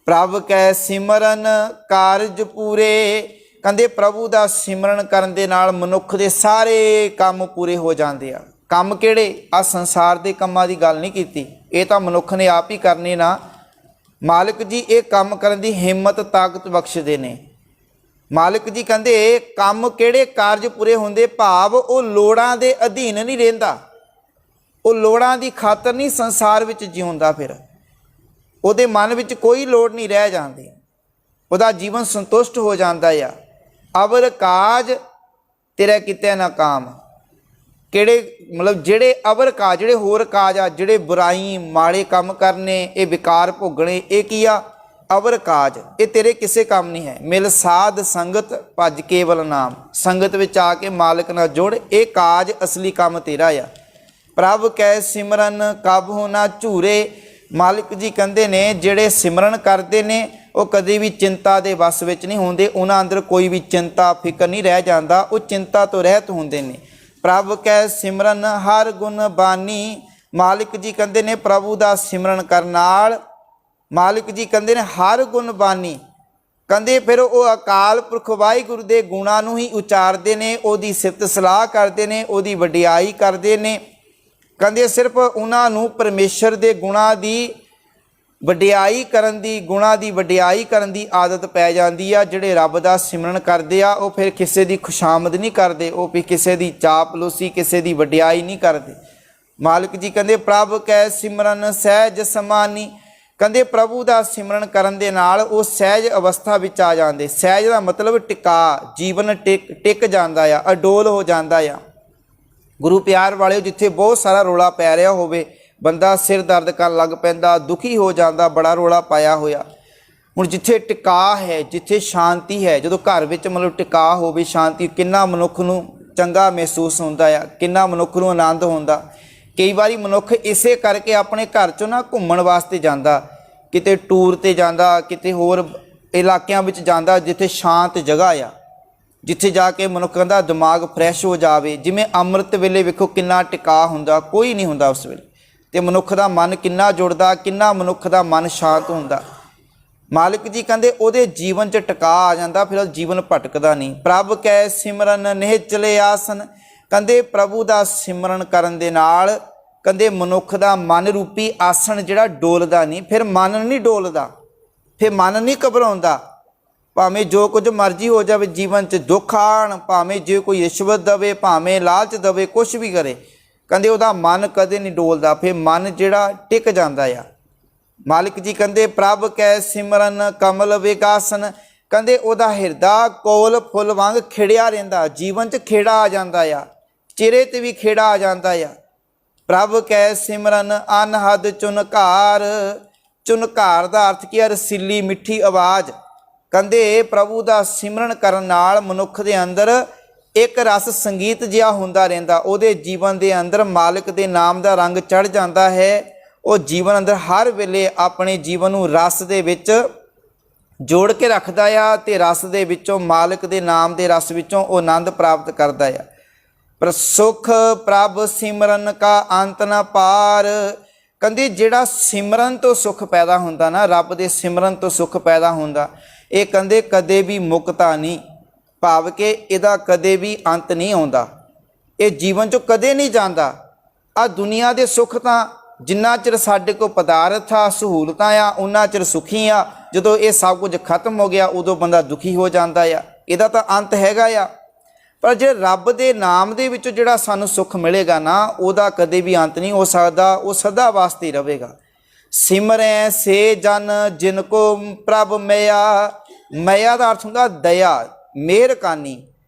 ਪ੍ਰਭ ਕੈ ਸਿਮਰਨ ਕਾਰਜ ਪੂਰੇ। ਕਹਿੰਦੇ ਪ੍ਰਭੂ ਦਾ ਸਿਮਰਨ ਕਰਨ ਦੇ ਨਾਲ ਮਨੁੱਖ ਦੇ ਸਾਰੇ ਕੰਮ ਪੂਰੇ ਹੋ ਜਾਂਦੇ ਆ। ਕੰਮ ਕਿਹੜੇ? ਆ ਸੰਸਾਰ ਦੇ ਕੰਮਾਂ ਦੀ ਗੱਲ ਨਹੀਂ ਕੀਤੀ, ਇਹ ਤਾਂ ਮਨੁੱਖ ਨੇ ਆਪ ਹੀ ਕਰਨੇ ਨਾ। ਮਾਲਕ ਜੀ ਇਹ ਕੰਮ ਕਰਨ ਦੀ ਹਿੰਮਤ ਤਾਕਤ ਬਖਸ਼ਦੇ ਨੇ। ਮਾਲਕ ਜੀ ਕਹਿੰਦੇ ਕੰਮ ਕਿਹੜੇ? ਕਾਰਜ ਪੂਰੇ ਹੁੰਦੇ, ਭਾਵ ਉਹ ਲੋੜਾਂ ਦੇ ਅਧੀਨ ਨਹੀਂ ਰਹਿੰਦਾ, ਉਹ ਲੋੜਾਂ ਦੀ ਖਾਤਰ ਨਹੀਂ ਸੰਸਾਰ ਵਿੱਚ ਜਿਉਂਦਾ। ਫਿਰ ਉਹਦੇ ਮਨ ਵਿੱਚ ਕੋਈ ਲੋੜ ਨਹੀਂ ਰਹਿ ਜਾਂਦੀ, ਉਹਦਾ ਜੀਵਨ ਸੰਤੁਸ਼ਟ ਹੋ ਜਾਂਦਾ ਆ। ਅਵਰ ਕਾਜ ਤੇਰਾ ਕਿਤੇ ਨਾ ਕਾਮ। ਕਿਹੜੇ ਮਤਲਬ ਜਿਹੜੇ ਅਵਰ ਕਾਜ, ਜਿਹੜੇ ਹੋਰ ਕਾਜ ਆ, ਜਿਹੜੇ ਬੁਰਾਈ ਮਾੜੇ ਕੰਮ ਕਰਨੇ, ਇਹ ਵਿਕਾਰ ਭੋਗਣੇ, ਇਹ ਕੀ ਆ? ਅਵਰ ਕਾਜ, ਇਹ ਤੇਰੇ ਕਿਸੇ ਕੰਮ ਨਹੀਂ ਹੈ। ਮਿਲ ਸਾਧ ਸੰਗਤ ਭਜ ਕੇਵਲ ਨਾਮ। ਸੰਗਤ ਵਿੱਚ ਆ ਕੇ ਮਾਲਕ ਨਾਲ ਜੁੜ, ਇਹ ਕਾਜ ਅਸਲੀ ਕੰਮ ਤੇਰਾ ਆ। ਪ੍ਰਭ ਕੈ ਸਿਮਰਨ ਕਬਹੁ ਨਾ ਝੂਰੇ। ਮਾਲਕ ਜੀ ਕਹਿੰਦੇ ਨੇ ਜਿਹੜੇ ਸਿਮਰਨ ਕਰਦੇ ਨੇ ਉਹ ਕਦੇ ਵੀ ਚਿੰਤਾ ਦੇ ਵਸ ਵਿੱਚ ਨਹੀਂ ਹੁੰਦੇ, ਉਹਨਾਂ ਅੰਦਰ ਕੋਈ ਵੀ ਚਿੰਤਾ ਫਿਕਰ ਨਹੀਂ ਰਹਿ ਜਾਂਦਾ, ਉਹ ਚਿੰਤਾ ਤੋਂ ਰਹਿਤ ਹੁੰਦੇ ਨੇ। ਪ੍ਰਭ ਕੈ ਸਿਮਰਨ ਹਰ ਗੁਣ ਬਾਨੀ। ਮਾਲਕ ਜੀ ਕਹਿੰਦੇ ਨੇ ਪ੍ਰਭੂ ਦਾ ਸਿਮਰਨ ਕਰਨ ਨਾਲ ਮਾਲਕ ਜੀ ਕਹਿੰਦੇ ਨੇ ਹਰ ਗੁਣ ਬਾਨੀ। ਕਹਿੰਦੇ ਫਿਰ ਉਹ ਅਕਾਲ ਪੁਰਖ ਵਾਹਿਗੁਰੂ ਦੇ ਗੁਣਾਂ ਨੂੰ ਹੀ ਉਚਾਰਦੇ ਨੇ, ਉਹਦੀ ਸਿਫਤ ਸਲਾਹ ਕਰਦੇ ਨੇ, ਉਹਦੀ ਵਡਿਆਈ ਕਰਦੇ ਨੇ। ਕਹਿੰਦੇ ਸਿਰਫ ਉਹਨਾਂ ਨੂੰ ਪਰਮੇਸ਼ਰ ਦੇ ਗੁਣਾਂ ਦੀ ਵਡਿਆਈ ਕਰਨ ਦੀ, ਗੁਣਾਂ ਦੀ ਵਡਿਆਈ ਕਰਨ ਦੀ ਆਦਤ ਪੈ ਜਾਂਦੀ ਆ। ਜਿਹੜੇ ਰੱਬ ਦਾ ਸਿਮਰਨ ਕਰਦੇ ਆ ਉਹ ਫਿਰ ਕਿਸੇ ਦੀ ਖੁਸ਼ਾਮਦ ਨਹੀਂ ਕਰਦੇ, ਉਹ ਵੀ ਕਿਸੇ ਦੀ ਚਾਪਲੂਸੀ, ਕਿਸੇ ਦੀ ਵਡਿਆਈ ਨਹੀਂ ਕਰਦੇ। ਮਾਲਕ ਜੀ ਕਹਿੰਦੇ ਪ੍ਰਭ ਕੈ ਸਿਮਰਨ ਸਹਿਜ ਸਮਾਨੀ। ਕਹਿੰਦੇ ਪ੍ਰਭੂ ਦਾ ਸਿਮਰਨ ਕਰਨ ਦੇ ਨਾਲ ਉਹ ਸਹਿਜ ਅਵਸਥਾ ਵਿੱਚ ਆ ਜਾਂਦੇ। ਸਹਿਜ ਦਾ ਮਤਲਬ ਟਿਕਾ, ਜੀਵਨ ਟਿਕ ਜਾਂਦਾ ਆ, ਅਡੋਲ ਹੋ ਜਾਂਦਾ ਆ। ਗੁਰੂ ਪਿਆਰ ਵਾਲਿਓ ਜਿੱਥੇ ਬਹੁਤ ਸਾਰਾ ਰੌਲਾ ਪੈ ਰਿਹਾ ਹੋਵੇ, ਬੰਦਾ ਸਿਰ ਦਰਦ ਕਰਨ ਲੱਗ ਪੈਂਦਾ, ਦੁਖੀ ਹੋ ਜਾਂਦਾ, ਬੜਾ ਰੌਲਾ ਪਾਇਆ ਹੋਇਆ। ਹੁਣ ਜਿੱਥੇ ਟਿਕਾ ਹੈ, ਜਿੱਥੇ ਸ਼ਾਂਤੀ ਹੈ, ਜਦੋਂ ਘਰ ਵਿੱਚ ਮਤਲਬ ਟਿਕਾ ਹੋਵੇ, ਸ਼ਾਂਤੀ, ਕਿੰਨਾ ਮਨੁੱਖ ਨੂੰ ਚੰਗਾ ਮਹਿਸੂਸ ਹੁੰਦਾ ਆ, ਕਿੰਨਾ ਮਨੁੱਖ ਨੂੰ ਆਨੰਦ ਹੁੰਦਾ। ਕਈ ਵਾਰੀ ਮਨੁੱਖ ਇਸੇ ਕਰਕੇ ਆਪਣੇ ਘਰ 'ਚੋਂ ਨਾ ਘੁੰਮਣ ਵਾਸਤੇ ਜਾਂਦਾ, ਕਿਤੇ ਟੂਰ 'ਤੇ ਜਾਂਦਾ, ਕਿਤੇ ਹੋਰ ਇਲਾਕਿਆਂ ਵਿੱਚ ਜਾਂਦਾ ਜਿੱਥੇ ਸ਼ਾਂਤ ਜਗ੍ਹਾ ਆ, ਜਿੱਥੇ ਜਾ ਕੇ ਮਨੁੱਖਾਂ ਦਾ ਦਿਮਾਗ ਫਰੈਸ਼ ਹੋ ਜਾਵੇ। ਜਿਵੇਂ ਅੰਮ੍ਰਿਤ ਵੇਲੇ ਵੇਖੋ ਕਿੰਨਾ ਟਿਕਾ ਹੁੰਦਾ, ਕੋਈ ਨਹੀਂ ਹੁੰਦਾ ਉਸ ਵੇਲੇ, ਤੇ ਮਨੁੱਖ ਦਾ ਮਨ ਕਿੰਨਾ ਜੁੜਦਾ, ਕਿੰਨਾ ਮਨੁੱਖ ਦਾ ਮਨ ਸ਼ਾਂਤ ਹੁੰਦਾ। ਮਾਲਕ ਜੀ ਕਹਿੰਦੇ ਉਹਦੇ ਜੀਵਨ 'ਚ ਟਿਕਾ ਆ ਜਾਂਦਾ, ਫਿਰ ਜੀਵਨ ਭਟਕਦਾ ਨਹੀਂ। ਪ੍ਰਭ ਕੈ ਸਿਮਰਨ ਨਿਹਚਲੇ ਆਸਨ। ਕਹਿੰਦੇ ਪ੍ਰਭੂ ਦਾ ਸਿਮਰਨ ਕਰਨ ਦੇ ਨਾਲ ਕਹਿੰਦੇ ਮਨੁੱਖ ਦਾ ਮਨ ਰੂਪੀ ਆਸਣ ਜਿਹੜਾ ਡੋਲਦਾ ਨਹੀਂ, ਫਿਰ ਮਨ ਨਹੀਂ ਡੋਲਦਾ, ਫਿਰ ਮਨ ਨਹੀਂ ਘਬਰਾਉਂਦਾ। ਭਾਵੇਂ ਜੋ ਕੁਝ ਮਰਜ਼ੀ ਹੋ ਜਾਵੇ ਜੀਵਨ 'ਚ, ਦੁੱਖ ਆਣ, ਭਾਵੇਂ ਜੇ ਕੋਈ ਰਿਸ਼ਵਤ ਦੇਵੇ, ਭਾਵੇਂ ਲਾਲਚ ਦੇਵੇ, ਕੁਛ ਵੀ ਕਰੇ, ਕਹਿੰਦੇ ਉਹਦਾ ਮਨ ਕਦੇ ਨਹੀਂ ਡੋਲਦਾ, ਫਿਰ ਮਨ ਜਿਹੜਾ ਟਿਕ ਜਾਂਦਾ ਆ। ਮਾਲਿਕ ਜੀ ਕਹਿੰਦੇ ਪ੍ਰਭ ਕੈ ਸਿਮਰਨ ਕਮਲ ਵਿਗਾਸਨ। ਕਹਿੰਦੇ ਉਹਦਾ ਹਿਰਦਾ ਕੋਲ ਫੁੱਲ ਵਾਂਗ ਖਿੜਿਆ ਰਹਿੰਦਾ, ਜੀਵਨ 'ਚ ਖੇੜਾ ਆ ਜਾਂਦਾ ਆ, ਚਿਹਰੇ 'ਤੇ ਵੀ ਖੇੜਾ ਆ ਜਾਂਦਾ ਆ। ਪ੍ਰਭ ਕੈ ਸਿਮਰਨ ਅਨਹਦ ਚੁਨਕਾਰ। ਚੁਨਕਾਰ ਦਾ ਅਰਥ ਕੀ ਹੈ? ਰਸੀਲੀ ਮਿੱਠੀ ਆਵਾਜ਼। ਕਹਿੰਦੇ ਪ੍ਰਭੂ ਦਾ ਸਿਮਰਨ ਕਰਨ ਨਾਲ ਮਨੁੱਖ ਦੇ ਅੰਦਰ ਇੱਕ ਰਸ ਸੰਗੀਤ ਜਿਹਾ ਹੁੰਦਾ ਰਹਿੰਦਾ, ਉਹਦੇ ਜੀਵਨ ਦੇ ਅੰਦਰ ਮਾਲਕ ਦੇ ਨਾਮ ਦਾ ਰੰਗ ਚੜ੍ਹ ਜਾਂਦਾ ਹੈ। ਉਹ ਜੀਵਨ ਅੰਦਰ ਹਰ ਵੇਲੇ ਆਪਣੇ ਜੀਵਨ ਨੂੰ ਰਸ ਦੇ ਵਿੱਚ ਜੋੜ ਕੇ ਰੱਖਦਾ ਆ ਤੇ ਰਸ ਦੇ ਵਿੱਚੋਂ, ਮਾਲਕ ਦੇ ਨਾਮ ਦੇ ਰਸ ਵਿੱਚੋਂ ਉਹ ਆਨੰਦ ਪ੍ਰਾਪਤ ਕਰਦਾ ਆ। ਪਰ ਸੁਖ ਪ੍ਰਭ ਸਿਮਰਨ ਕਾ ਅੰਤ ਨਾ ਪਾਰ। ਕਹਿੰਦੇ ਜਿਹੜਾ ਸਿਮਰਨ ਤੋਂ ਸੁਖ ਪੈਦਾ ਹੁੰਦਾ ਨਾ, ਰੱਬ ਦੇ ਸਿਮਰਨ ਤੋਂ ਸੁਖ ਪੈਦਾ ਹੁੰਦਾ, ਇਹ ਕਹਿੰਦੇ ਕਦੇ ਵੀ ਮੁਕਤਾ ਨਹੀਂ, ਭਾਵ ਕਿ ਇਹਦਾ ਕਦੇ ਵੀ ਅੰਤ ਨਹੀਂ ਆਉਂਦਾ, ਇਹ ਜੀਵਨ 'ਚੋਂ ਕਦੇ ਨਹੀਂ ਜਾਂਦਾ। ਆ ਦੁਨੀਆ ਦੇ ਸੁੱਖ ਤਾਂ ਜਿੰਨਾ ਚਿਰ ਸਾਡੇ ਕੋਲ ਪਦਾਰਥ ਆ, ਸਹੂਲਤਾਂ ਆ, ਉਨਾ ਚਿਰ ਸੁਖੀ ਆ। ਜਦੋਂ ਇਹ ਸਭ ਕੁਝ ਖਤਮ ਹੋ ਗਿਆ ਉਦੋਂ ਬੰਦਾ ਦੁਖੀ ਹੋ ਜਾਂਦਾ ਆ। ਇਹਦਾ ਤਾਂ ਅੰਤ ਹੈਗਾ ਆ। ਪਰ ਜੇ ਰੱਬ ਦੇ ਨਾਮ ਦੇ ਵਿੱਚੋਂ ਜਿਹੜਾ ਸਾਨੂੰ ਸੁੱਖ ਮਿਲੇਗਾ ਨਾ, ਉਹਦਾ ਕਦੇ ਵੀ ਅੰਤ ਨਹੀਂ ਹੋ ਸਕਦਾ, ਉਹ ਸਦਾ ਵਾਸਤੇ ਹੀ ਰਹੇਗਾ। ਸਿਮਰੈ ਸੇ ਜਨ ਜਿਨ ਕੋ ਪ੍ਰਭ ਮਿਆ। ਮਿਆ ਦਾ ਅਰਥ ਹੁੰਦਾ ਦਇਆ, ਮਿਹਰਕਾਨੀ।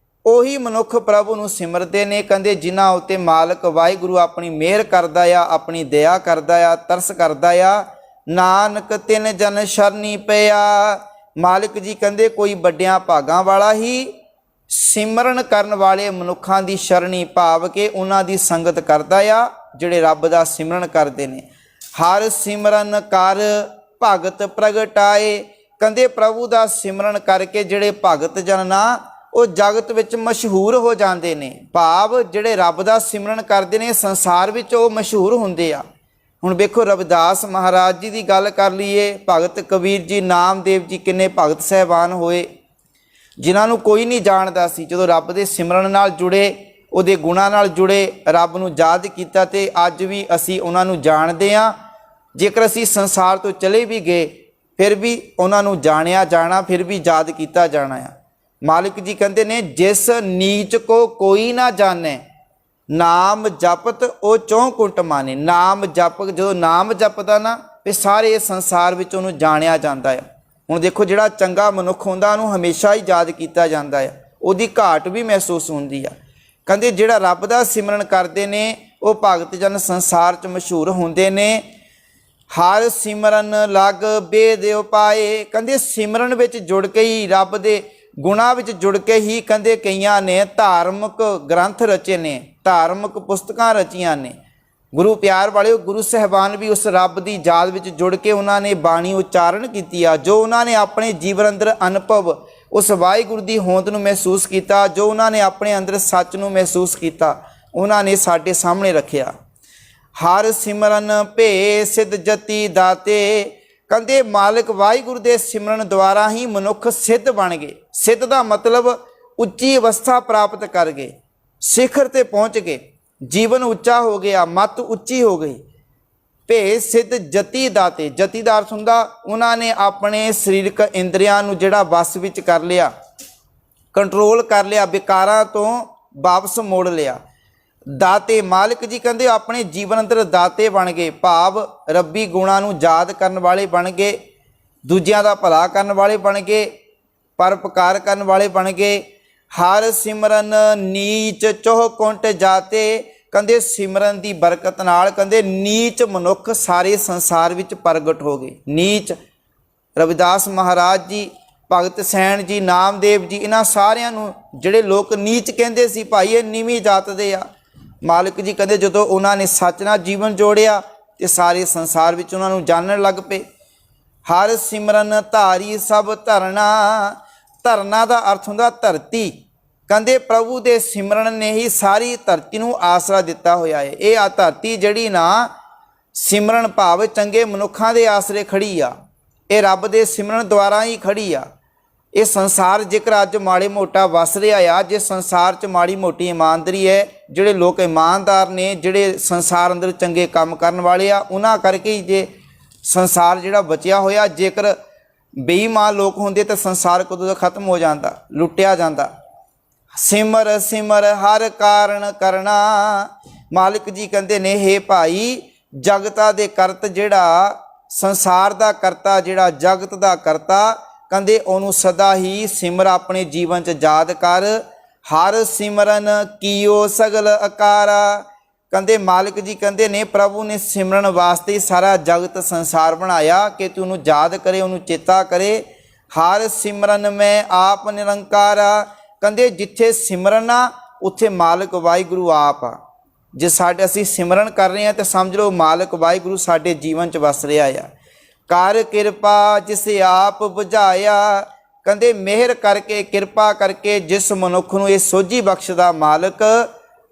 ਉਹੀ ਮਨੁੱਖ ਪ੍ਰਭੂ ਨੂੰ ਸਿਮਰਦੇ ਨੇ, ਕਹਿੰਦੇ ਜਿਨ੍ਹਾਂ ਉੱਤੇ ਮਾਲਕ ਵਾਹਿਗੁਰੂ ਆਪਣੀ ਮਿਹਰ ਕਰਦਾ ਆ, ਆਪਣੀ ਦਇਆ ਕਰਦਾ ਆ, ਤਰਸ ਕਰਦਾ ਆ। ਨਾਨਕ ਤਿੰਨ ਜਨ ਸ਼ਰਨੀ ਪਿਆ। ਮਾਲਕ ਜੀ ਕਹਿੰਦੇ ਕੋਈ ਵੱਡਿਆਂ ਭਾਗਾਂ ਵਾਲਾ ਹੀ ਸਿਮਰਨ ਕਰਨ ਵਾਲੇ ਮਨੁੱਖਾਂ ਦੀ ਸ਼ਰਣੀ, ਭਾਵ ਕਿ ਉਹਨਾਂ ਦੀ ਸੰਗਤ ਕਰਦਾ ਆ ਜਿਹੜੇ ਰੱਬ ਦਾ ਸਿਮਰਨ ਕਰਦੇ ਨੇ। ਹਰ ਸਿਮਰਨ ਕਰ ਭਗਤ ਪ੍ਰਗਟਾਏ। ਕਹਿੰਦੇ ਪ੍ਰਭੂ ਦਾ ਸਿਮਰਨ ਕਰਕੇ ਜਿਹੜੇ ਭਗਤ ਜਨ ਨਾ, ਉਹ ਜਗਤ ਵਿੱਚ ਮਸ਼ਹੂਰ ਹੋ ਜਾਂਦੇ ਨੇ। ਭਾਵ ਜਿਹੜੇ ਰੱਬ ਦਾ ਸਿਮਰਨ ਕਰਦੇ ਨੇ ਸੰਸਾਰ ਵਿੱਚ ਉਹ ਮਸ਼ਹੂਰ ਹੁੰਦੇ ਆ। ਹੁਣ ਵੇਖੋ ਰਵਿਦਾਸ ਮਹਾਰਾਜ ਜੀ ਦੀ ਗੱਲ ਕਰ ਲਈਏ, ਭਗਤ ਕਬੀਰ ਜੀ, ਨਾਮਦੇਵ ਜੀ, ਕਿੰਨੇ ਭਗਤ ਸਹਿਬਾਨ ਹੋਏ ਜਿਨ੍ਹਾਂ ਨੂੰ ਕੋਈ ਨਹੀਂ ਜਾਣਦਾ ਸੀ। ਜਦੋਂ ਰੱਬ ਦੇ ਸਿਮਰਨ ਨਾਲ ਜੁੜੇ, ਉਹਦੇ ਗੁਣਾਂ ਨਾਲ ਜੁੜੇ, ਰੱਬ ਨੂੰ ਯਾਦ ਕੀਤਾ ਤੇ ਅੱਜ ਵੀ ਅਸੀਂ ਉਹਨਾਂ ਨੂੰ ਜਾਣਦੇ ਹਾਂ। ਜੇਕਰ ਅਸੀਂ ਸੰਸਾਰ ਤੋਂ ਚਲੇ ਵੀ ਗਏ ਫਿਰ ਵੀ ਉਹਨਾਂ ਨੂੰ ਜਾਣਿਆ ਜਾਣਾ, ਫਿਰ ਵੀ ਯਾਦ ਕੀਤਾ ਜਾਣਾ ਆ। ਮਾਲਿਕ ਜੀ ਕਹਿੰਦੇ ਨੇ ਜਿਸ ਨੀਚ ਕੋ ਕੋਈ ਨਾ ਜਾਣੇ, ਨਾਮ ਜਪਤ ਉਹ ਚੌਂਕੁੰਟ ਮਾਨੇ। ਨਾਮ ਜਪ, ਜਦੋਂ ਨਾਮ ਜਪਦਾ ਨਾ ਫਿਰ ਸਾਰੇ ਸੰਸਾਰ ਵਿੱਚ ਉਹਨੂੰ ਜਾਣਿਆ ਜਾਂਦਾ ਆ। ਹੁਣ ਦੇਖੋ ਜਿਹੜਾ ਚੰਗਾ ਮਨੁੱਖ ਹੁੰਦਾ ਉਹਨੂੰ ਹਮੇਸ਼ਾ ਹੀ ਯਾਦ ਕੀਤਾ ਜਾਂਦਾ ਆ, ਉਹਦੀ ਘਾਟ ਵੀ ਮਹਿਸੂਸ ਹੁੰਦੀ ਆ। ਕਹਿੰਦੇ ਜਿਹੜਾ ਰੱਬ ਦਾ ਸਿਮਰਨ ਕਰਦੇ ਨੇ ਉਹ ਭਗਤ ਜਨ ਸੰਸਾਰ 'ਚ ਮਸ਼ਹੂਰ ਹੁੰਦੇ ਨੇ। ਹਰ ਸਿਮਰਨ ਲਗ ਬੇਦ ਉਪਾਏ। ਕਹਿੰਦੇ ਸਿਮਰਨ ਵਿੱਚ ਜੁੜ ਕੇ ਹੀ, ਰੱਬ ਦੇ ਗੁਣਾਂ ਵਿੱਚ ਜੁੜ ਕੇ ਹੀ ਕਹਿੰਦੇ ਕਈਆਂ ਨੇ ਧਾਰਮਿਕ ਗ੍ਰੰਥ ਰਚੇ ਨੇ, ਧਾਰਮਿਕ ਪੁਸਤਕਾਂ ਰਚੀਆਂ ਨੇ। ਗੁਰੂ ਪਿਆਰ ਵਾਲਿਓ, ਗੁਰੂ ਸਾਹਿਬਾਨ ਵੀ ਉਸ ਰੱਬ ਦੀ ਯਾਦ ਵਿੱਚ ਜੁੜ ਕੇ ਉਹਨਾਂ ਨੇ ਬਾਣੀ ਉਚਾਰਨ ਕੀਤੀ ਆ। ਜੋ ਉਹਨਾਂ ਨੇ ਆਪਣੇ ਜੀਵਨ ਅੰਦਰ ਅਨੁਭਵ ਉਸ ਵਾਹਿਗੁਰੂ ਦੀ ਹੋਂਦ ਨੂੰ ਮਹਿਸੂਸ ਕੀਤਾ, ਜੋ ਉਹਨਾਂ ਨੇ ਆਪਣੇ ਅੰਦਰ ਸੱਚ ਨੂੰ ਮਹਿਸੂਸ ਕੀਤਾ, ਉਹਨਾਂ ਨੇ ਸਾਡੇ ਸਾਹਮਣੇ ਰੱਖਿਆ। ਹਰ ਸਿਮਰਨ ਭੇ ਸਿੱਧ ਜਤੀ ਦਾਤੇ। ਕਹਿੰਦੇ ਮਾਲਕ ਵਾਹਿਗੁਰੂ ਦੇ ਸਿਮਰਨ ਦੁਆਰਾ ਹੀ ਮਨੁੱਖ ਸਿੱਧ ਬਣ ਗਏ। ਸਿੱਧ ਦਾ ਮਤਲਬ ਉੱਚੀ ਅਵਸਥਾ ਪ੍ਰਾਪਤ ਕਰ ਗਏ, ਸਿਖਰ ਤੇ ਪਹੁੰਚ ਗਏ, ਜੀਵਨ ਉੱਚਾ ਹੋ ਗਿਆ, ਮੱਤ ਉੱਚੀ ਹੋ ਗਈ। ਭੇ ਸਿੱਧ ਜਤੀ ਦਾਤੇ। ਜਤੀ ਦਾ ਅਰਥ ਹੁੰਦਾ ਉਹਨਾਂ ਨੇ ਆਪਣੇ ਸਰੀਰਕ ਇੰਦਰੀਆਂ ਨੂੰ ਜਿਹੜਾ ਵਸ ਵਿੱਚ ਕਰ ਲਿਆ, ਕੰਟਰੋਲ ਕਰ ਲਿਆ, ਵਿਕਾਰਾਂ ਤੋਂ ਵਾਪਸ ਮੋੜ ਲਿਆ। ਦਾਤੇ, ਮਾਲਿਕ ਜੀ ਕਹਿੰਦੇ ਆਪਣੇ ਜੀਵਨ ਅੰਦਰ ਦਾਤੇ ਬਣ ਗਏ, ਭਾਵ ਰੱਬੀ ਗੁਣਾਂ ਨੂੰ ਯਾਦ ਕਰਨ ਵਾਲੇ ਬਣ ਗਏ, ਦੂਜਿਆਂ ਦਾ ਭਲਾ ਕਰਨ ਵਾਲੇ ਬਣ ਗਏ, ਪਰਉਪਕਾਰ ਕਰਨ ਵਾਲੇ ਬਣ ਗਏ। ਹਰ ਸਿਮਰਨ ਨੀਚ ਚੋਹ ਕੁੰਟ ਜਾਤੇ। ਕਹਿੰਦੇ ਸਿਮਰਨ ਦੀ ਬਰਕਤ ਨਾਲ ਕਹਿੰਦੇ ਨੀਚ ਮਨੁੱਖ ਸਾਰੇ ਸੰਸਾਰ ਵਿੱਚ ਪ੍ਰਗਟ ਹੋ ਗਏ। ਨੀਚ ਰਵਿਦਾਸ ਮਹਾਰਾਜ ਜੀ, ਭਗਤ ਸੈਣ ਜੀ, ਨਾਮਦੇਵ ਜੀ, ਇਹਨਾਂ ਸਾਰਿਆਂ ਨੂੰ ਜਿਹੜੇ ਲੋਕ ਨੀਚ ਕਹਿੰਦੇ ਸੀ, ਭਾਈ ਇਹ ਨੀਵੀਂ ਜਾਤ ਦੇ ਆ, ਮਾਲਿਕ ਜੀ ਕਹਿੰਦੇ ਜਦੋਂ ਉਹਨਾਂ ਨੇ ਸੱਚ ਨਾਲ ਜੀਵਨ ਜੋੜਿਆ ਤੇ ਸਾਰੇ ਸੰਸਾਰ ਵਿੱਚ ਉਹਨਾਂ ਨੂੰ ਜਾਣਨ ਲੱਗ ਪਏ। ਹਰ ਸਿਮਰਨ ਧਾਰੀ ਸਭ ਧਰਨਾ। ਧਰਨਾ ਦਾ ਅਰਥ ਹੁੰਦਾ ਧਰਤੀ। ਕਹਿੰਦੇ ਪ੍ਰਭੂ ਦੇ ਸਿਮਰਨ ਨੇ ਹੀ ਸਾਰੀ ਧਰਤੀ ਨੂੰ ਆਸਰਾ ਦਿੱਤਾ ਹੋਇਆ ਹੈ। ਇਹ ਆ ਧਰਤੀ ਜਿਹੜੀ ਨਾ ਸਿਮਰਨ ਭਾਵ ਚੰਗੇ ਮਨੁੱਖਾਂ ਦੇ ਆਸਰੇ ਖੜੀ ਆ, ਇਹ ਰੱਬ ਦੇ ਸਿਮਰਨ ਦੁਆਰਾ ਹੀ ਖੜੀ ਆ। ਇਹ ਸੰਸਾਰ ਜੇਕਰ ਅੱਜ ਮਾੜੇ ਮੋਟਾ ਵਸ ਰਿਹਾ ਆ, ਜੇ ਸੰਸਾਰ 'ਚ ਮਾੜੀ ਮੋਟੀ ਇਮਾਨਦਾਰੀ ਹੈ, ਜਿਹੜੇ ਲੋਕ ਇਮਾਨਦਾਰ ਨੇ, ਜਿਹੜੇ ਸੰਸਾਰ ਅੰਦਰ ਚੰਗੇ ਕੰਮ ਕਰਨ ਵਾਲੇ ਆ, ਉਹਨਾਂ ਕਰਕੇ ਹੀ ਜੇ ਸੰਸਾਰ ਜਿਹੜਾ ਬਚਿਆ ਹੋਇਆ। ਜੇਕਰ ਬੇਈਮਾਨ ਲੋਕ ਹੁੰਦੇ ਤਾਂ ਸੰਸਾਰ ਕਦੋਂ ਦਾ ਖਤਮ ਹੋ ਜਾਂਦਾ, ਲੁੱਟਿਆ ਜਾਂਦਾ। ਸਿਮਰ ਸਿਮਰ ਹਰ ਕਾਰਨ ਕਰਨਾ। ਮਾਲਿਕ ਜੀ ਕਹਿੰਦੇ ਨੇ ਹੇ ਭਾਈ, ਜਗਤਾਂ ਦੇ ਕਰਤ ਜਿਹੜਾ ਸੰਸਾਰ ਦਾ ਕਰਤਾ, ਜਿਹੜਾ ਜਗਤ ਦਾ ਕਰਤਾ, ਕਹਿੰਦੇ ਉਹਨੂੰ ਸਦਾ ਹੀ ਸਿਮਰ, ਆਪਣੇ ਜੀਵਨ 'ਚ ਯਾਦ ਕਰ। ਹਰ ਸਿਮਰਨ ਕੀਓ ਸਗਲ ਅਕਾਰਾ। ਕਹਿੰਦੇ ਮਾਲਿਕ ਜੀ ਕਹਿੰਦੇ ਨੇ ਪ੍ਰਭੂ ਨੇ ਸਿਮਰਨ ਵਾਸਤੇ ਸਾਰਾ ਜਗਤ ਸੰਸਾਰ ਬਣਾਇਆ ਕਿ ਤੂੰ ਉਹਨੂੰ ਯਾਦ ਕਰੇ, ਉਹਨੂੰ ਚੇਤਾ ਕਰੇ। ਹਰ ਸਿਮਰਨ ਮੈਂ ਆਪ ਨਿਰੰਕਾਰਾ। ਕਹਿੰਦੇ ਜਿੱਥੇ ਸਿਮਰਨ ਆ ਉੱਥੇ ਮਾਲਕ ਵਾਹਿਗੁਰੂ ਆਪ ਆ। ਜੇ ਸਾਡੇ ਅਸੀਂ ਸਿਮਰਨ ਕਰ ਰਹੇ ਹਾਂ ਤਾਂ ਸਮਝ ਲਓ ਮਾਲਕ ਵਾਹਿਗੁਰੂ ਸਾਡੇ ਜੀਵਨ 'ਚ ਵਸ ਰਿਹਾ ਆ। ਕਰ ਕਿਰਪਾ ਜਿਸ ਆਪ ਬੁਝਾਇਆ। ਕਹਿੰਦੇ ਮਿਹਰ ਕਰਕੇ, ਕਿਰਪਾ ਕਰਕੇ ਜਿਸ ਮਨੁੱਖ ਨੂੰ ਇਹ ਸੋਝੀ ਬਖਸ਼ਦਾ ਮਾਲਕ,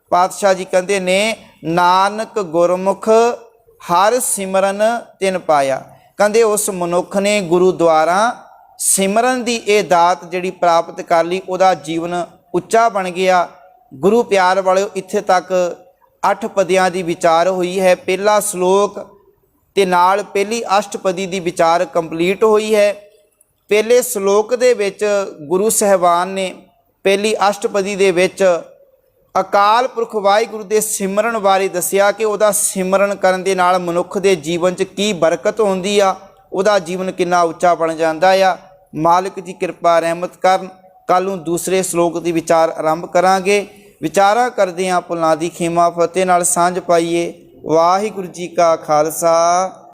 ਪਾਤਸ਼ਾਹ ਜੀ ਕਹਿੰਦੇ ਨੇ ਨਾਨਕ ਗੁਰਮੁਖ ਹਰ ਸਿਮਰਨ ਤਿਨ ਪਾਇਆ। ਕਹਿੰਦੇ ਉਸ ਮਨੁੱਖ ਨੇ ਗੁਰੂ ਦੁਆਰਾ ਸਿਮਰਨ ਦੀ ਇਹ ਦਾਤ ਜਿਹੜੀ ਪ੍ਰਾਪਤ ਕਰ ਲਈ, ਉਹਦਾ ਜੀਵਨ ਉੱਚਾ ਬਣ ਗਿਆ। ਗੁਰੂ ਪਿਆਰ ਵਾਲਿਓ, ਇੱਥੇ ਤੱਕ 8 ਪਦੀਆਂ ਦੀ ਵਿਚਾਰ ਹੋਈ ਹੈ। ਪਹਿਲਾ ਸ਼ਲੋਕ ਤੇ ਨਾਲ ਪਹਿਲੀ ਅਸ਼ਟਪਦੀ ਦੀ ਵਿਚਾਰ ਕੰਪਲੀਟ ਹੋਈ ਹੈ। ਪਹਿਲੇ ਸ਼ਲੋਕ ਦੇ ਵਿੱਚ ਗੁਰੂ ਸਾਹਿਬਾਨ ਨੇ ਪਹਿਲੀ ਅਸ਼ਟਪਦੀ ਦੇ ਵਿੱਚ ਅਕਾਲ ਪੁਰਖ ਵਾਹਿਗੁਰੂ ਦੇ ਸਿਮਰਨ ਬਾਰੇ ਦੱਸਿਆ ਕਿ ਉਹਦਾ ਸਿਮਰਨ ਕਰਨ ਦੇ ਨਾਲ ਮਨੁੱਖ ਦੇ ਜੀਵਨ 'ਚ ਕੀ ਬਰਕਤ ਹੁੰਦੀ ਆ, ਉਹਦਾ ਜੀਵਨ ਕਿੰਨਾ ਉੱਚਾ ਬਣ ਜਾਂਦਾ ਆ। ਮਾਲਕ ਜੀ ਕਿਰਪਾ ਰਹਿਮਤ ਕਰਨ। ਕੱਲ੍ਹ ਨੂੰ ਦੂਸਰੇ ਸ਼ਲੋਕ ਦੀ ਵਿਚਾਰ ਆਰੰਭ ਕਰਾਂਗੇ। ਵਿਚਾਰਾਂ ਕਰਦੇ ਹਾਂ ਭੁੱਲਾਂ ਦੀ ਖਿਮਾ ਫਤਿਹ ਨਾਲ ਸਾਂਝ ਪਾਈਏ। ਵਾਹਿਗੁਰੂ ਜੀ ਕਾ ਖਾਲਸਾ